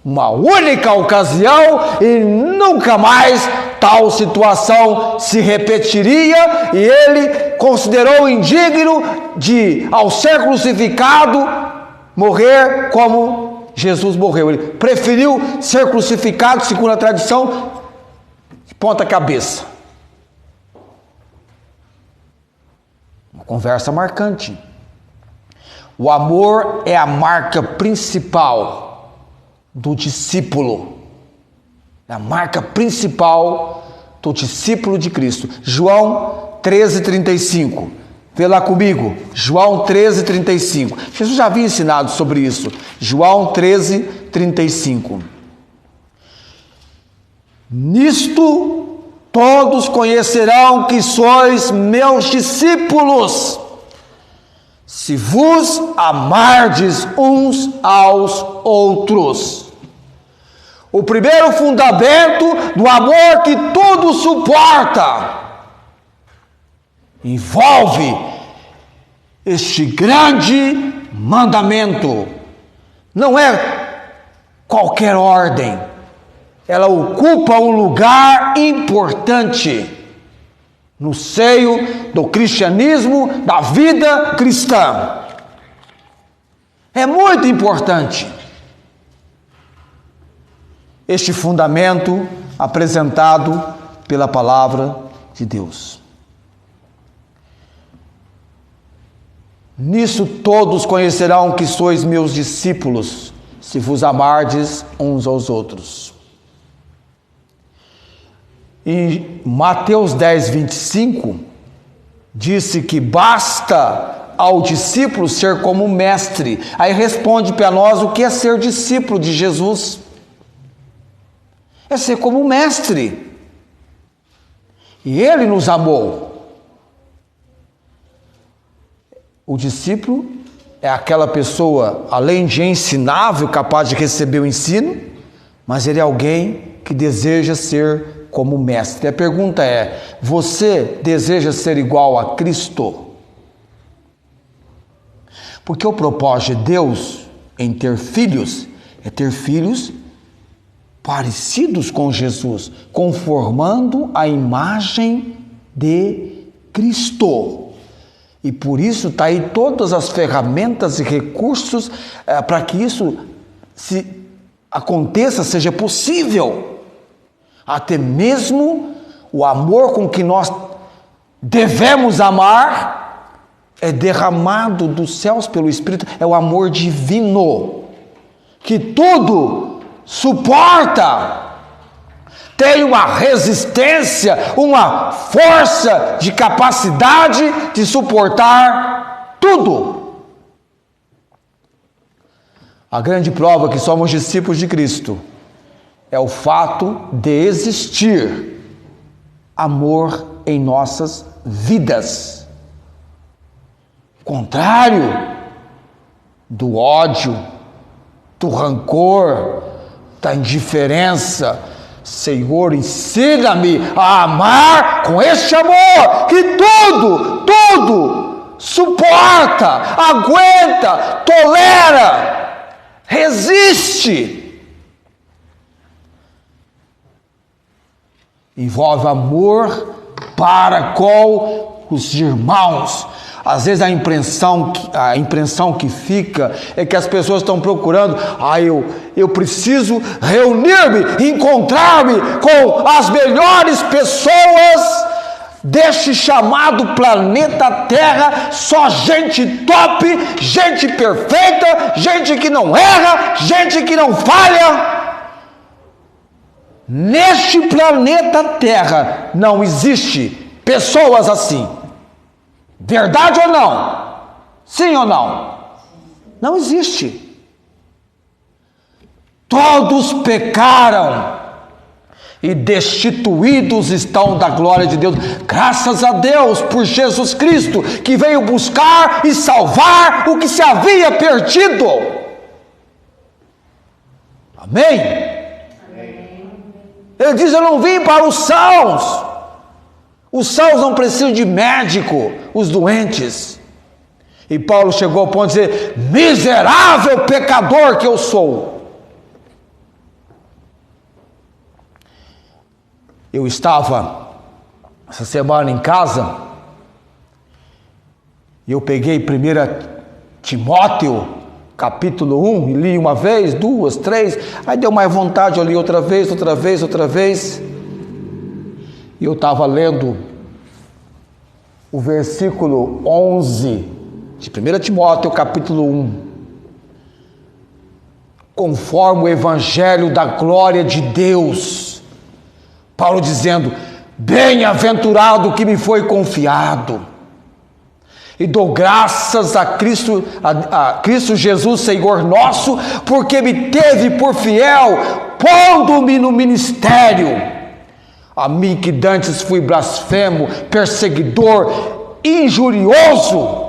S1: uma única ocasião e nunca mais tal situação se repetiria, e ele considerou indigno de, ao ser crucificado, morrer como Jesus morreu. Ele preferiu ser crucificado, segundo a tradição, de ponta cabeça. Uma conversa marcante. O amor é a marca principal do discípulo. É a marca principal do discípulo de Cristo. João 13:35. Vê lá comigo. João 13:35. Jesus já havia ensinado sobre isso. João 13:35. Nisto todos conhecerão que sois meus discípulos, se vos amardes uns aos outros. O primeiro fundamento do amor que tudo suporta envolve este grande mandamento. Não é qualquer ordem, ela ocupa um lugar importante no seio do cristianismo, da vida cristã. É muito importante este fundamento apresentado pela palavra de Deus. Nisso todos conhecerão que sois meus discípulos, se vos amardes uns aos outros. Em Mateus 10, 25, disse que basta ao discípulo ser como mestre. Aí responde para nós o que é ser discípulo de Jesus. É ser como mestre. E ele nos amou. O discípulo é aquela pessoa, além de ensinável, capaz de receber o ensino, mas ele é alguém que deseja ser como mestre. A pergunta é: você deseja ser igual a Cristo? Porque o propósito de Deus em ter filhos é ter filhos parecidos com Jesus, conformando a imagem de Cristo. E por isso está aí todas as ferramentas e recursos para que isso se aconteça, seja possível. Até mesmo o amor com que nós devemos amar é derramado dos céus pelo Espírito, é o amor divino, que tudo suporta, tem uma resistência, uma força de capacidade de suportar tudo. A grande prova que somos discípulos de Cristo é o fato de existir amor em nossas vidas. Contrário do ódio, do rancor, da indiferença. Senhor, ensina-me a amar com este amor que tudo suporta, aguenta, tolera, resiste. Envolve amor para com os irmãos. Às vezes a impressão que fica é que as pessoas estão procurando, eu preciso reunir-me, encontrar-me com as melhores pessoas deste chamado planeta Terra, só gente top, gente perfeita, gente que não erra, gente que não falha. Neste planeta Terra não existe pessoas assim. Verdade ou não? Sim ou não? Não existe. Todos pecaram e destituídos estão da glória de Deus. Graças a Deus por Jesus Cristo, que veio buscar e salvar o que se havia perdido. Amém? Ele diz: eu não vim para os sãos. Os sãos não precisam de médico, os doentes. E Paulo chegou ao ponto de dizer: miserável pecador que eu sou. Eu estava essa semana em casa e eu peguei 1 Timóteo capítulo 1 e li uma vez, duas, três, aí deu mais vontade, eu li outra vez. E eu estava lendo o versículo 11 de 1 Timóteo capítulo 1. Conforme o evangelho da glória de Deus, Paulo dizendo: bem-aventurado que me foi confiado, e dou graças a Cristo Jesus, Senhor nosso, porque me teve por fiel, pondo-me no ministério. A mim que dantes fui blasfemo, perseguidor, injurioso,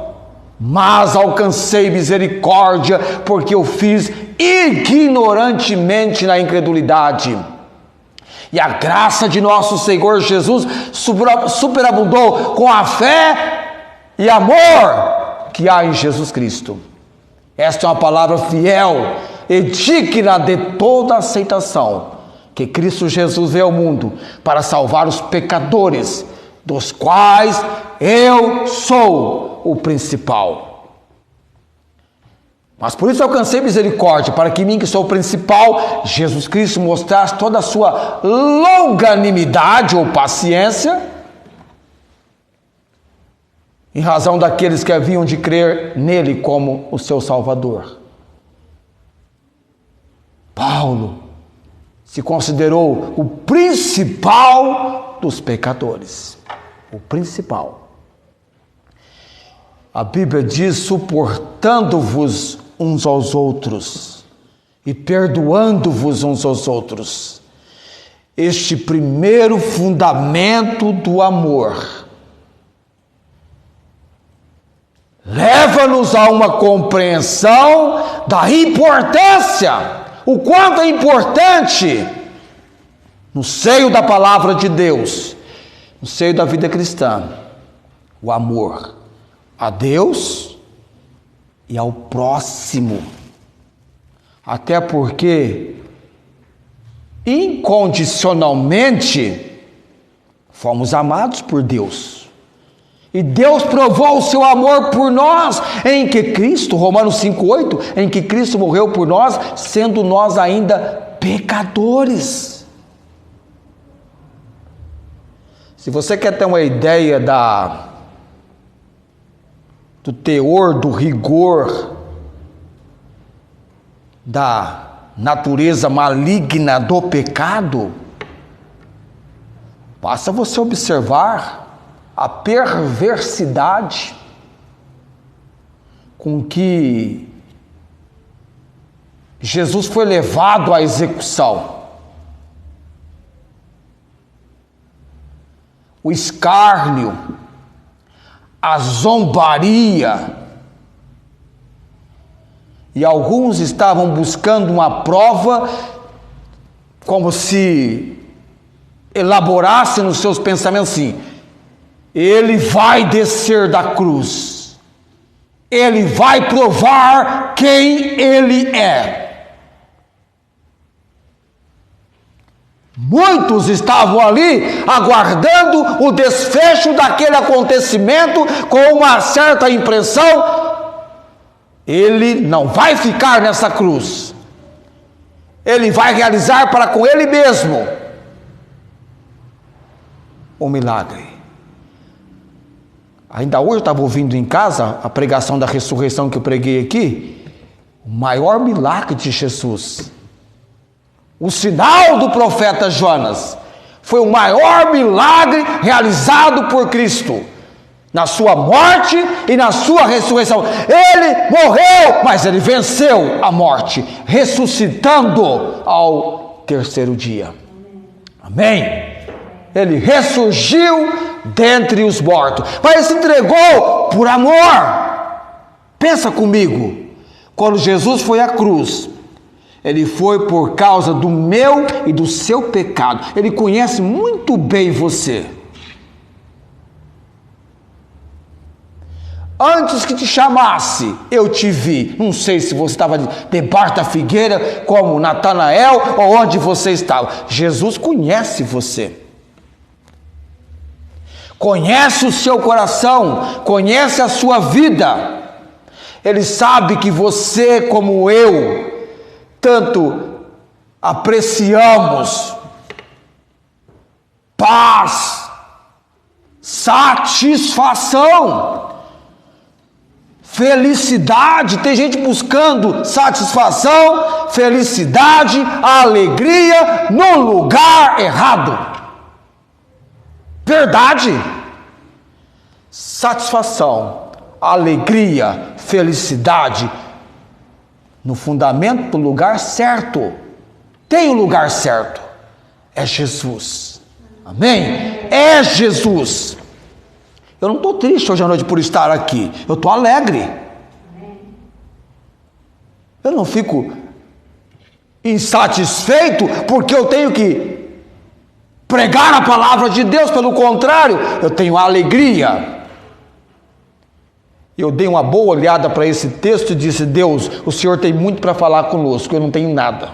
S1: mas alcancei misericórdia, porque eu fiz ignorantemente na incredulidade. E a graça de nosso Senhor Jesus superabundou com a fé e amor que há em Jesus Cristo. Esta é uma palavra fiel e digna de toda aceitação, que Cristo Jesus veio ao mundo para salvar os pecadores, dos quais eu sou o principal. Mas por isso alcancei misericórdia, para que em mim, que sou o principal, Jesus Cristo mostrasse toda a sua longanimidade ou paciência, em razão daqueles que haviam de crer nele como o seu Salvador. Paulo se considerou o principal dos pecadores. O principal. A Bíblia diz: suportando-vos uns aos outros e perdoando-vos uns aos outros. Este primeiro fundamento do amor leva-nos a uma compreensão da importância, o quanto é importante, no seio da palavra de Deus, no seio da vida cristã, o amor a Deus e ao próximo. Até porque, incondicionalmente, fomos amados por Deus. E Deus provou o seu amor por nós, em que Cristo, Romanos 5,8, em que Cristo morreu por nós, sendo nós ainda pecadores. Se você quer ter uma ideia do teor, do rigor, da natureza maligna do pecado, basta você observar a perversidade com que Jesus foi levado à execução. O escárnio, a zombaria, e alguns estavam buscando uma prova, como se elaborassem nos seus pensamentos assim: ele vai descer da cruz, ele vai provar quem ele é. Muitos estavam ali aguardando o desfecho daquele acontecimento com uma certa impressão: ele não vai ficar nessa cruz, ele vai realizar para com ele mesmo o milagre. Ainda hoje eu estava ouvindo em casa a pregação da ressurreição que eu preguei aqui. O maior milagre de Jesus, o sinal do profeta Jonas, foi o maior milagre realizado por Cristo, na sua morte e na sua ressurreição. Ele morreu, mas ele venceu a morte, ressuscitando ao terceiro dia. Amém? Ele ressurgiu dentre os mortos, mas se entregou por amor. Pensa comigo, quando Jesus foi à cruz, ele foi por causa do meu e do seu pecado. Ele conhece muito bem você. Antes que te chamasse, eu te vi. Não sei se você estava debaixo da figueira, como Natanael, ou onde você estava. Jesus conhece você. Conhece o seu coração, conhece a sua vida. Ele sabe que você, como eu, tanto apreciamos paz, satisfação, felicidade. Tem gente buscando satisfação, felicidade, alegria no lugar errado. Verdade. Satisfação, alegria, felicidade no fundamento do lugar certo. Tem o lugar certo. É Jesus. Amém? É Jesus. Eu não estou triste hoje à noite por estar aqui. Eu estou alegre. Eu não fico insatisfeito porque eu tenho que pregar a palavra de Deus. Pelo contrário, eu tenho alegria. Eu dei uma boa olhada para esse texto e disse: Deus, o Senhor tem muito para falar conosco, eu não tenho nada.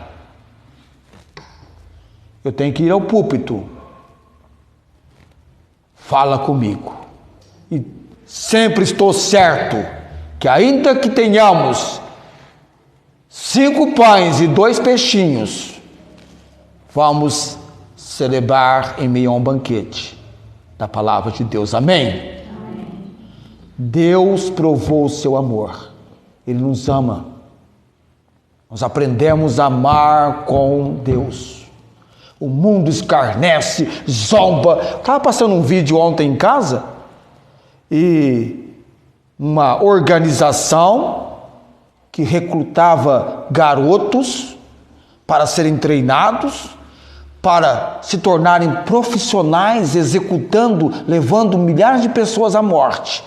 S1: Eu tenho que ir ao púlpito. Fala comigo. E sempre estou certo que, ainda que tenhamos 5 pães e 2 peixinhos, vamos celebrar em meio a um banquete da palavra de Deus. Amém? Deus provou o seu amor. Ele nos ama. Nós aprendemos a amar com Deus. O mundo escarnece, zomba. Estava passando um vídeo ontem em casa e uma organização que recrutava garotos para serem treinados, para se tornarem profissionais, executando, levando milhares de pessoas à morte.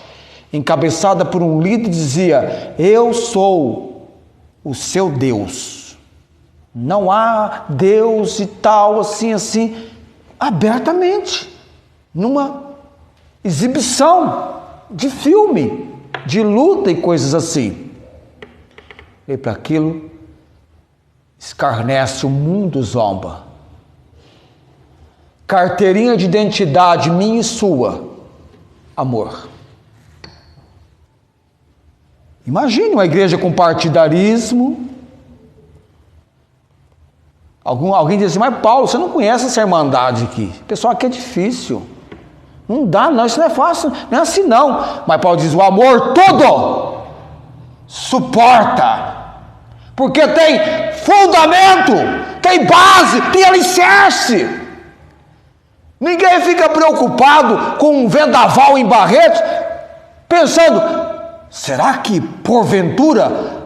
S1: Encabeçada por um líder, dizia: eu sou o seu Deus. Não há Deus e tal, assim, abertamente, numa exibição de filme, de luta e coisas assim. E para aquilo, escarnece, o mundo zomba. Carteirinha de identidade minha e sua, amor. Imagine uma igreja com partidarismo. Alguém diz assim: mas Paulo, você não conhece essa irmandade aqui. Pessoal, aqui é difícil. Não dá, não, isso não é fácil, não é assim não. Mas Paulo diz: o amor tudo suporta. Porque tem fundamento, tem base, tem alicerce. Ninguém fica preocupado com um vendaval em Barretos, pensando: será que porventura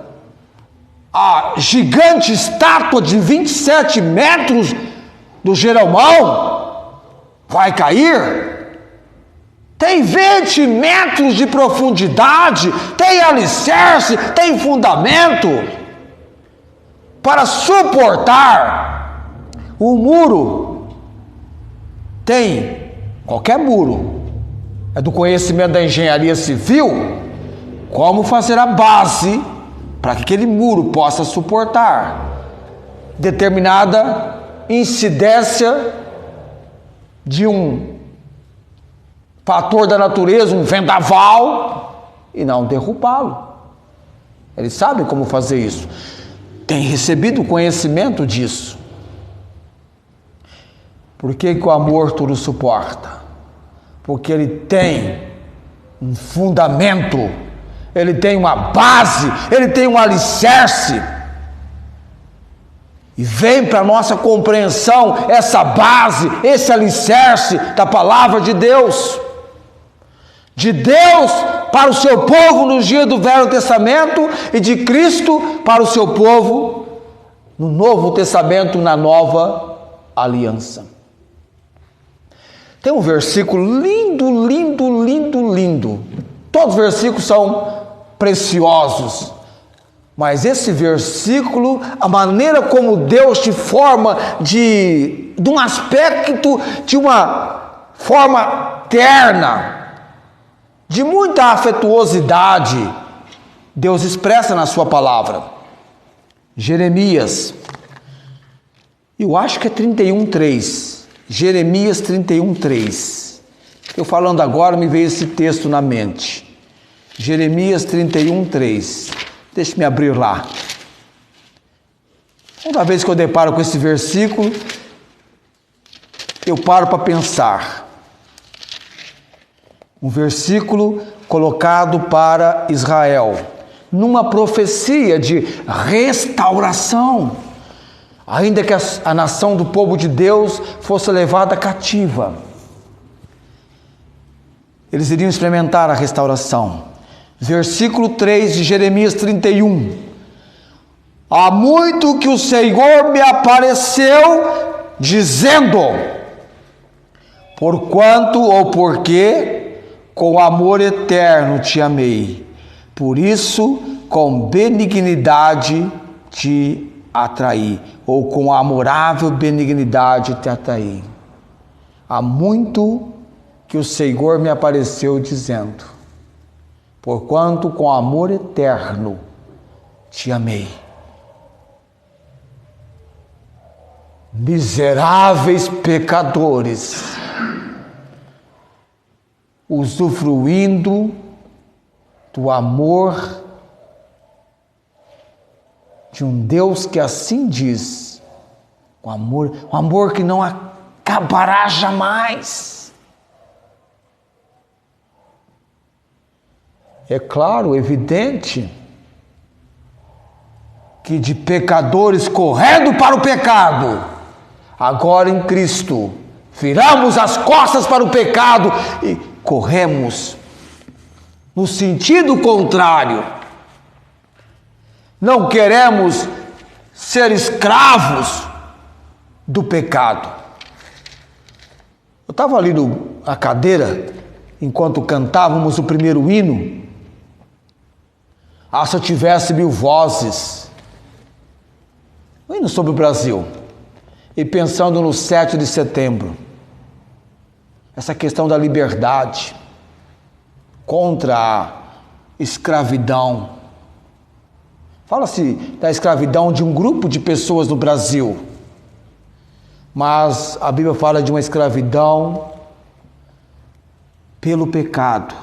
S1: a gigante estátua de 27 metros do Jeromão vai cair? Tem 20 metros de profundidade, tem alicerce, tem fundamento para suportar. O muro tem, qualquer muro, é do conhecimento da engenharia civil, como fazer a base para que aquele muro possa suportar determinada incidência de um fator da natureza, um vendaval, e não derrubá-lo. Eles sabem como fazer isso. Tem recebido conhecimento disso. Por que o amor tudo suporta? Porque ele tem um fundamento, ele tem uma base, ele tem um alicerce. E vem para a nossa compreensão essa base, esse alicerce da palavra de Deus. De Deus para o seu povo nos dias do Velho Testamento e de Cristo para o seu povo no Novo Testamento, na Nova Aliança. Tem um versículo lindo, lindo, lindo, lindo. Todos os versículos são preciosos. Mas esse versículo, a maneira como Deus te forma de um aspecto, de uma forma terna, de muita afetuosidade, Deus expressa na sua palavra. Jeremias, eu acho que é 31:3. Jeremias 31:3. Eu falando agora, me veio esse texto na mente. Jeremias 31:3. Deixe-me abrir lá. Toda vez que eu deparo com esse versículo, eu paro para pensar. Um versículo colocado para Israel, numa profecia de restauração, ainda que a nação do povo de Deus fosse levada cativa. Eles iriam experimentar a restauração. Versículo 3 de Jeremias 31. Há muito que o Senhor me apareceu, dizendo: porquanto ou porque com amor eterno te amei, por isso com benignidade te atraí, ou com amorável benignidade te atraí. Há muito que o Senhor me apareceu dizendo: porquanto com amor eterno te amei. Miseráveis pecadores, usufruindo do amor de um Deus que assim diz, um amor que não acabará jamais. É claro, evidente, que de pecadores correndo para o pecado, agora em Cristo, viramos as costas para o pecado e corremos no sentido contrário. Não queremos ser escravos do pecado. Eu estava ali na cadeira, enquanto cantávamos o primeiro hino. Ah, se eu tivesse 1000 vozes. Um hino sobre o Brasil. E pensando no 7 de setembro. Essa questão da liberdade contra a escravidão. Fala-se da escravidão de um grupo de pessoas no Brasil. Mas a Bíblia fala de uma escravidão pelo pecado,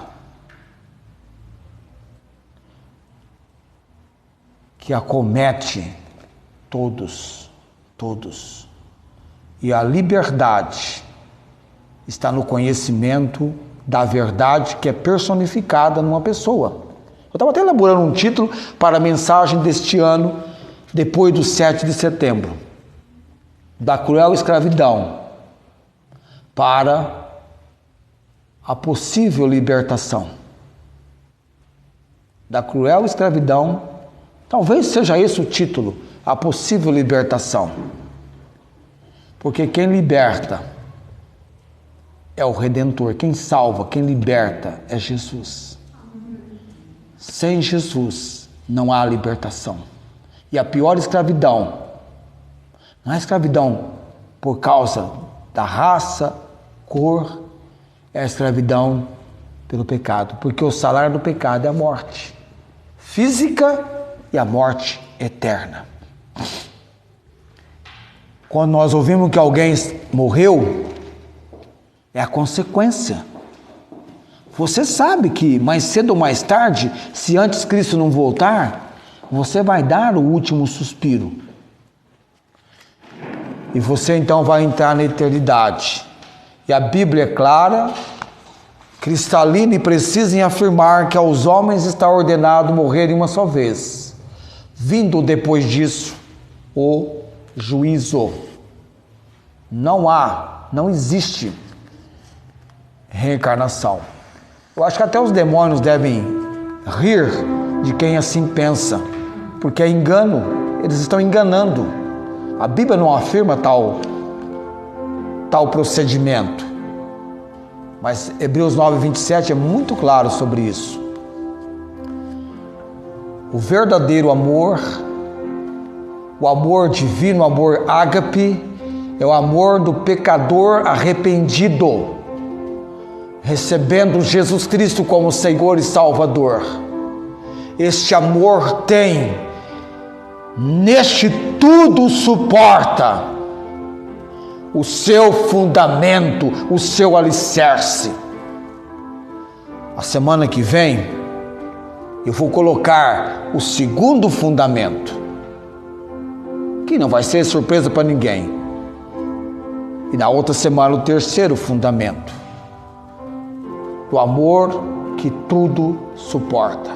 S1: que acomete todos. E a liberdade está no conhecimento da verdade que é personificada numa pessoa. Eu estava até elaborando um título para a mensagem deste ano, depois do 7 de setembro. Da cruel escravidão para a possível libertação. Da cruel escravidão, talvez seja esse o título, a possível libertação. Porque quem liberta é o Redentor, quem salva, quem liberta é Jesus. Sem Jesus não há libertação. E a pior escravidão não é escravidão por causa da raça, cor, é a escravidão pelo pecado, porque o salário do pecado é a morte física e a morte eterna. Quando nós ouvimos que alguém morreu, é a consequência. Você sabe que mais cedo ou mais tarde, se antes Cristo não voltar, você vai dar o último suspiro. E você então vai entrar na eternidade. E a Bíblia é clara, cristalina e precisa em afirmar que aos homens está ordenado morrerem uma só vez. Vindo depois disso, o juízo. Não existe reencarnação. Eu acho que até os demônios devem rir de quem assim pensa, porque é engano, eles estão enganando. A Bíblia não afirma tal procedimento, mas Hebreus 9:27 é muito claro sobre isso. O verdadeiro amor, o amor divino, o amor ágape, é o amor do pecador arrependido, recebendo Jesus Cristo como Senhor e Salvador. Este amor tem, neste tudo suporta, o seu fundamento, o seu alicerce. A semana que vem, eu vou colocar o segundo fundamento, que não vai ser surpresa para ninguém. E na outra semana, o terceiro fundamento, do amor que tudo suporta.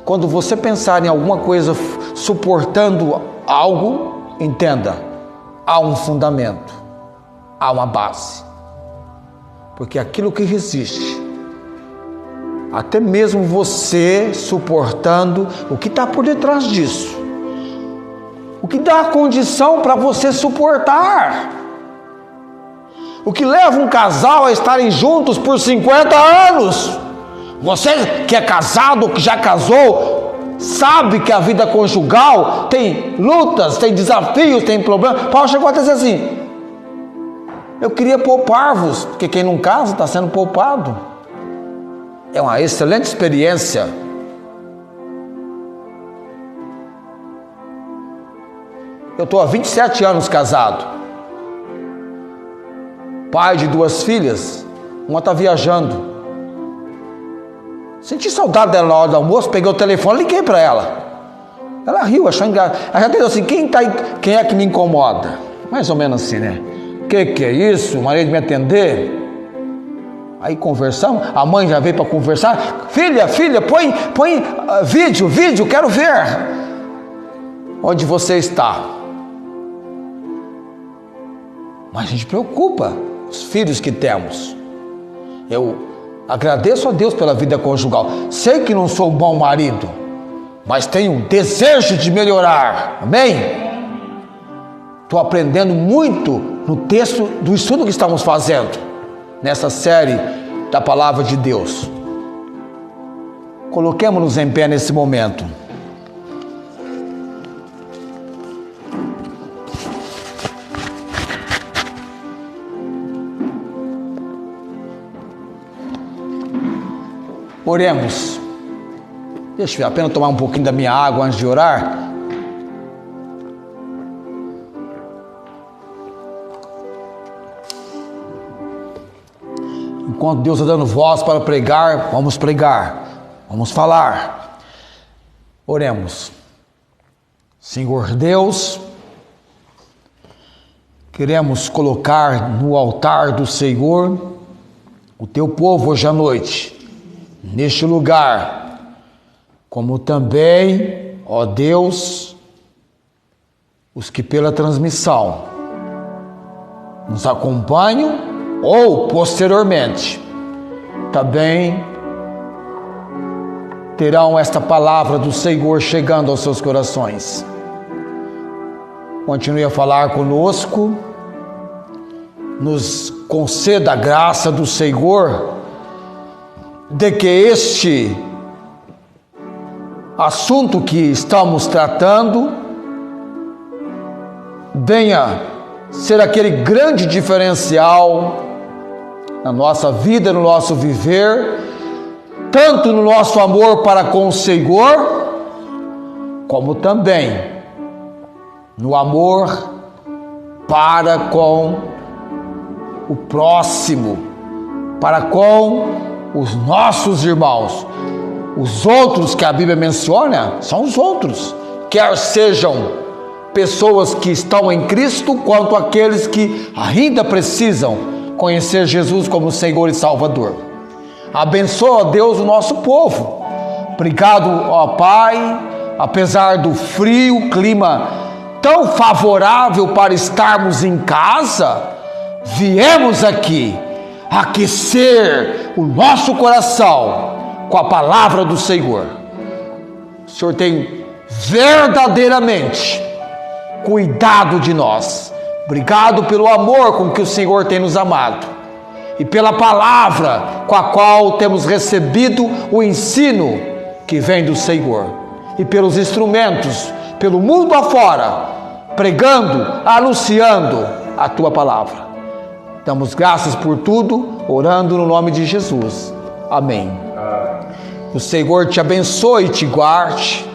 S1: Quando você pensar em alguma coisa suportando algo, entenda, há um fundamento, há uma base. Porque aquilo que resiste, até mesmo você suportando, o que está por detrás disso? O que dá a condição para você suportar? O que leva um casal a estarem juntos por 50 anos? Você que é casado, que já casou, sabe que a vida conjugal tem lutas, tem desafios, tem problemas. Paulo chegou a dizer assim: eu queria poupar-vos, porque quem não casa está sendo poupado. É uma excelente experiência. Eu estou há 27 anos casado, pai de 2 filhas, uma está viajando. Senti saudade dela na hora do almoço, peguei o telefone, liguei para ela. Ela riu, achou engraçado. Ela já disse assim: quem é que me incomoda? Mais ou menos assim, né? Que é isso? O marido me atender? Aí conversamos, a mãe já veio para conversar. Filha, põe vídeo, quero ver. Onde você está? Mas a gente preocupa os filhos que temos. Eu agradeço a Deus pela vida conjugal. Sei que não sou um bom marido, mas tenho um desejo de melhorar. Amém? Estou aprendendo muito no texto do estudo que estamos fazendo, nessa série da Palavra de Deus. Coloquemos-nos em pé nesse momento. Oremos. Deixa eu apenas tomar um pouquinho da minha água antes de orar. Enquanto Deus está dando voz para pregar, vamos falar. Oremos. Senhor Deus, queremos colocar no altar do Senhor o teu povo hoje à noite, neste lugar, como também, ó Deus, os que pela transmissão nos acompanham ou posteriormente também terão esta palavra do Senhor chegando aos seus corações. Continue a falar conosco, nos conceda a graça do Senhor de que este assunto que estamos tratando venha ser aquele grande diferencial na nossa vida, no nosso viver, tanto no nosso amor para com o Senhor, como também no amor para com o próximo, para com os nossos irmãos. Os outros que a Bíblia menciona são os outros, quer sejam pessoas que estão em Cristo, quanto aqueles que ainda precisam conhecer Jesus como Senhor e Salvador. Abençoa, Deus, o nosso povo. Obrigado, ó Pai, apesar do frio, clima tão favorável para estarmos em casa, viemos aqui aquecer o nosso coração com a palavra do Senhor. O Senhor tem verdadeiramente cuidado de nós. Obrigado pelo amor com que o Senhor tem nos amado e pela palavra com a qual temos recebido o ensino que vem do Senhor, e pelos instrumentos, pelo mundo afora, pregando, anunciando a Tua palavra. Damos graças por tudo, orando no nome de Jesus. Amém. O Senhor te abençoe e te guarde.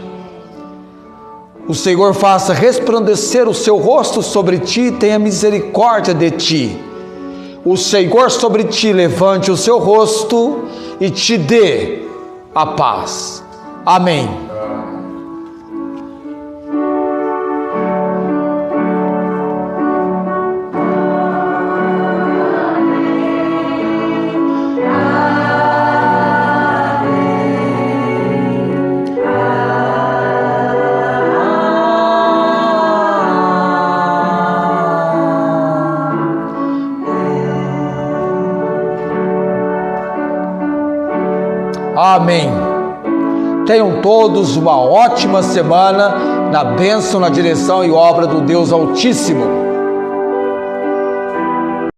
S1: O Senhor faça resplandecer o seu rosto sobre ti e tenha misericórdia de ti. O Senhor sobre ti levante o seu rosto e te dê a paz. Amém. Amém. Tenham todos uma ótima semana na bênção, na direção e obra do Deus Altíssimo.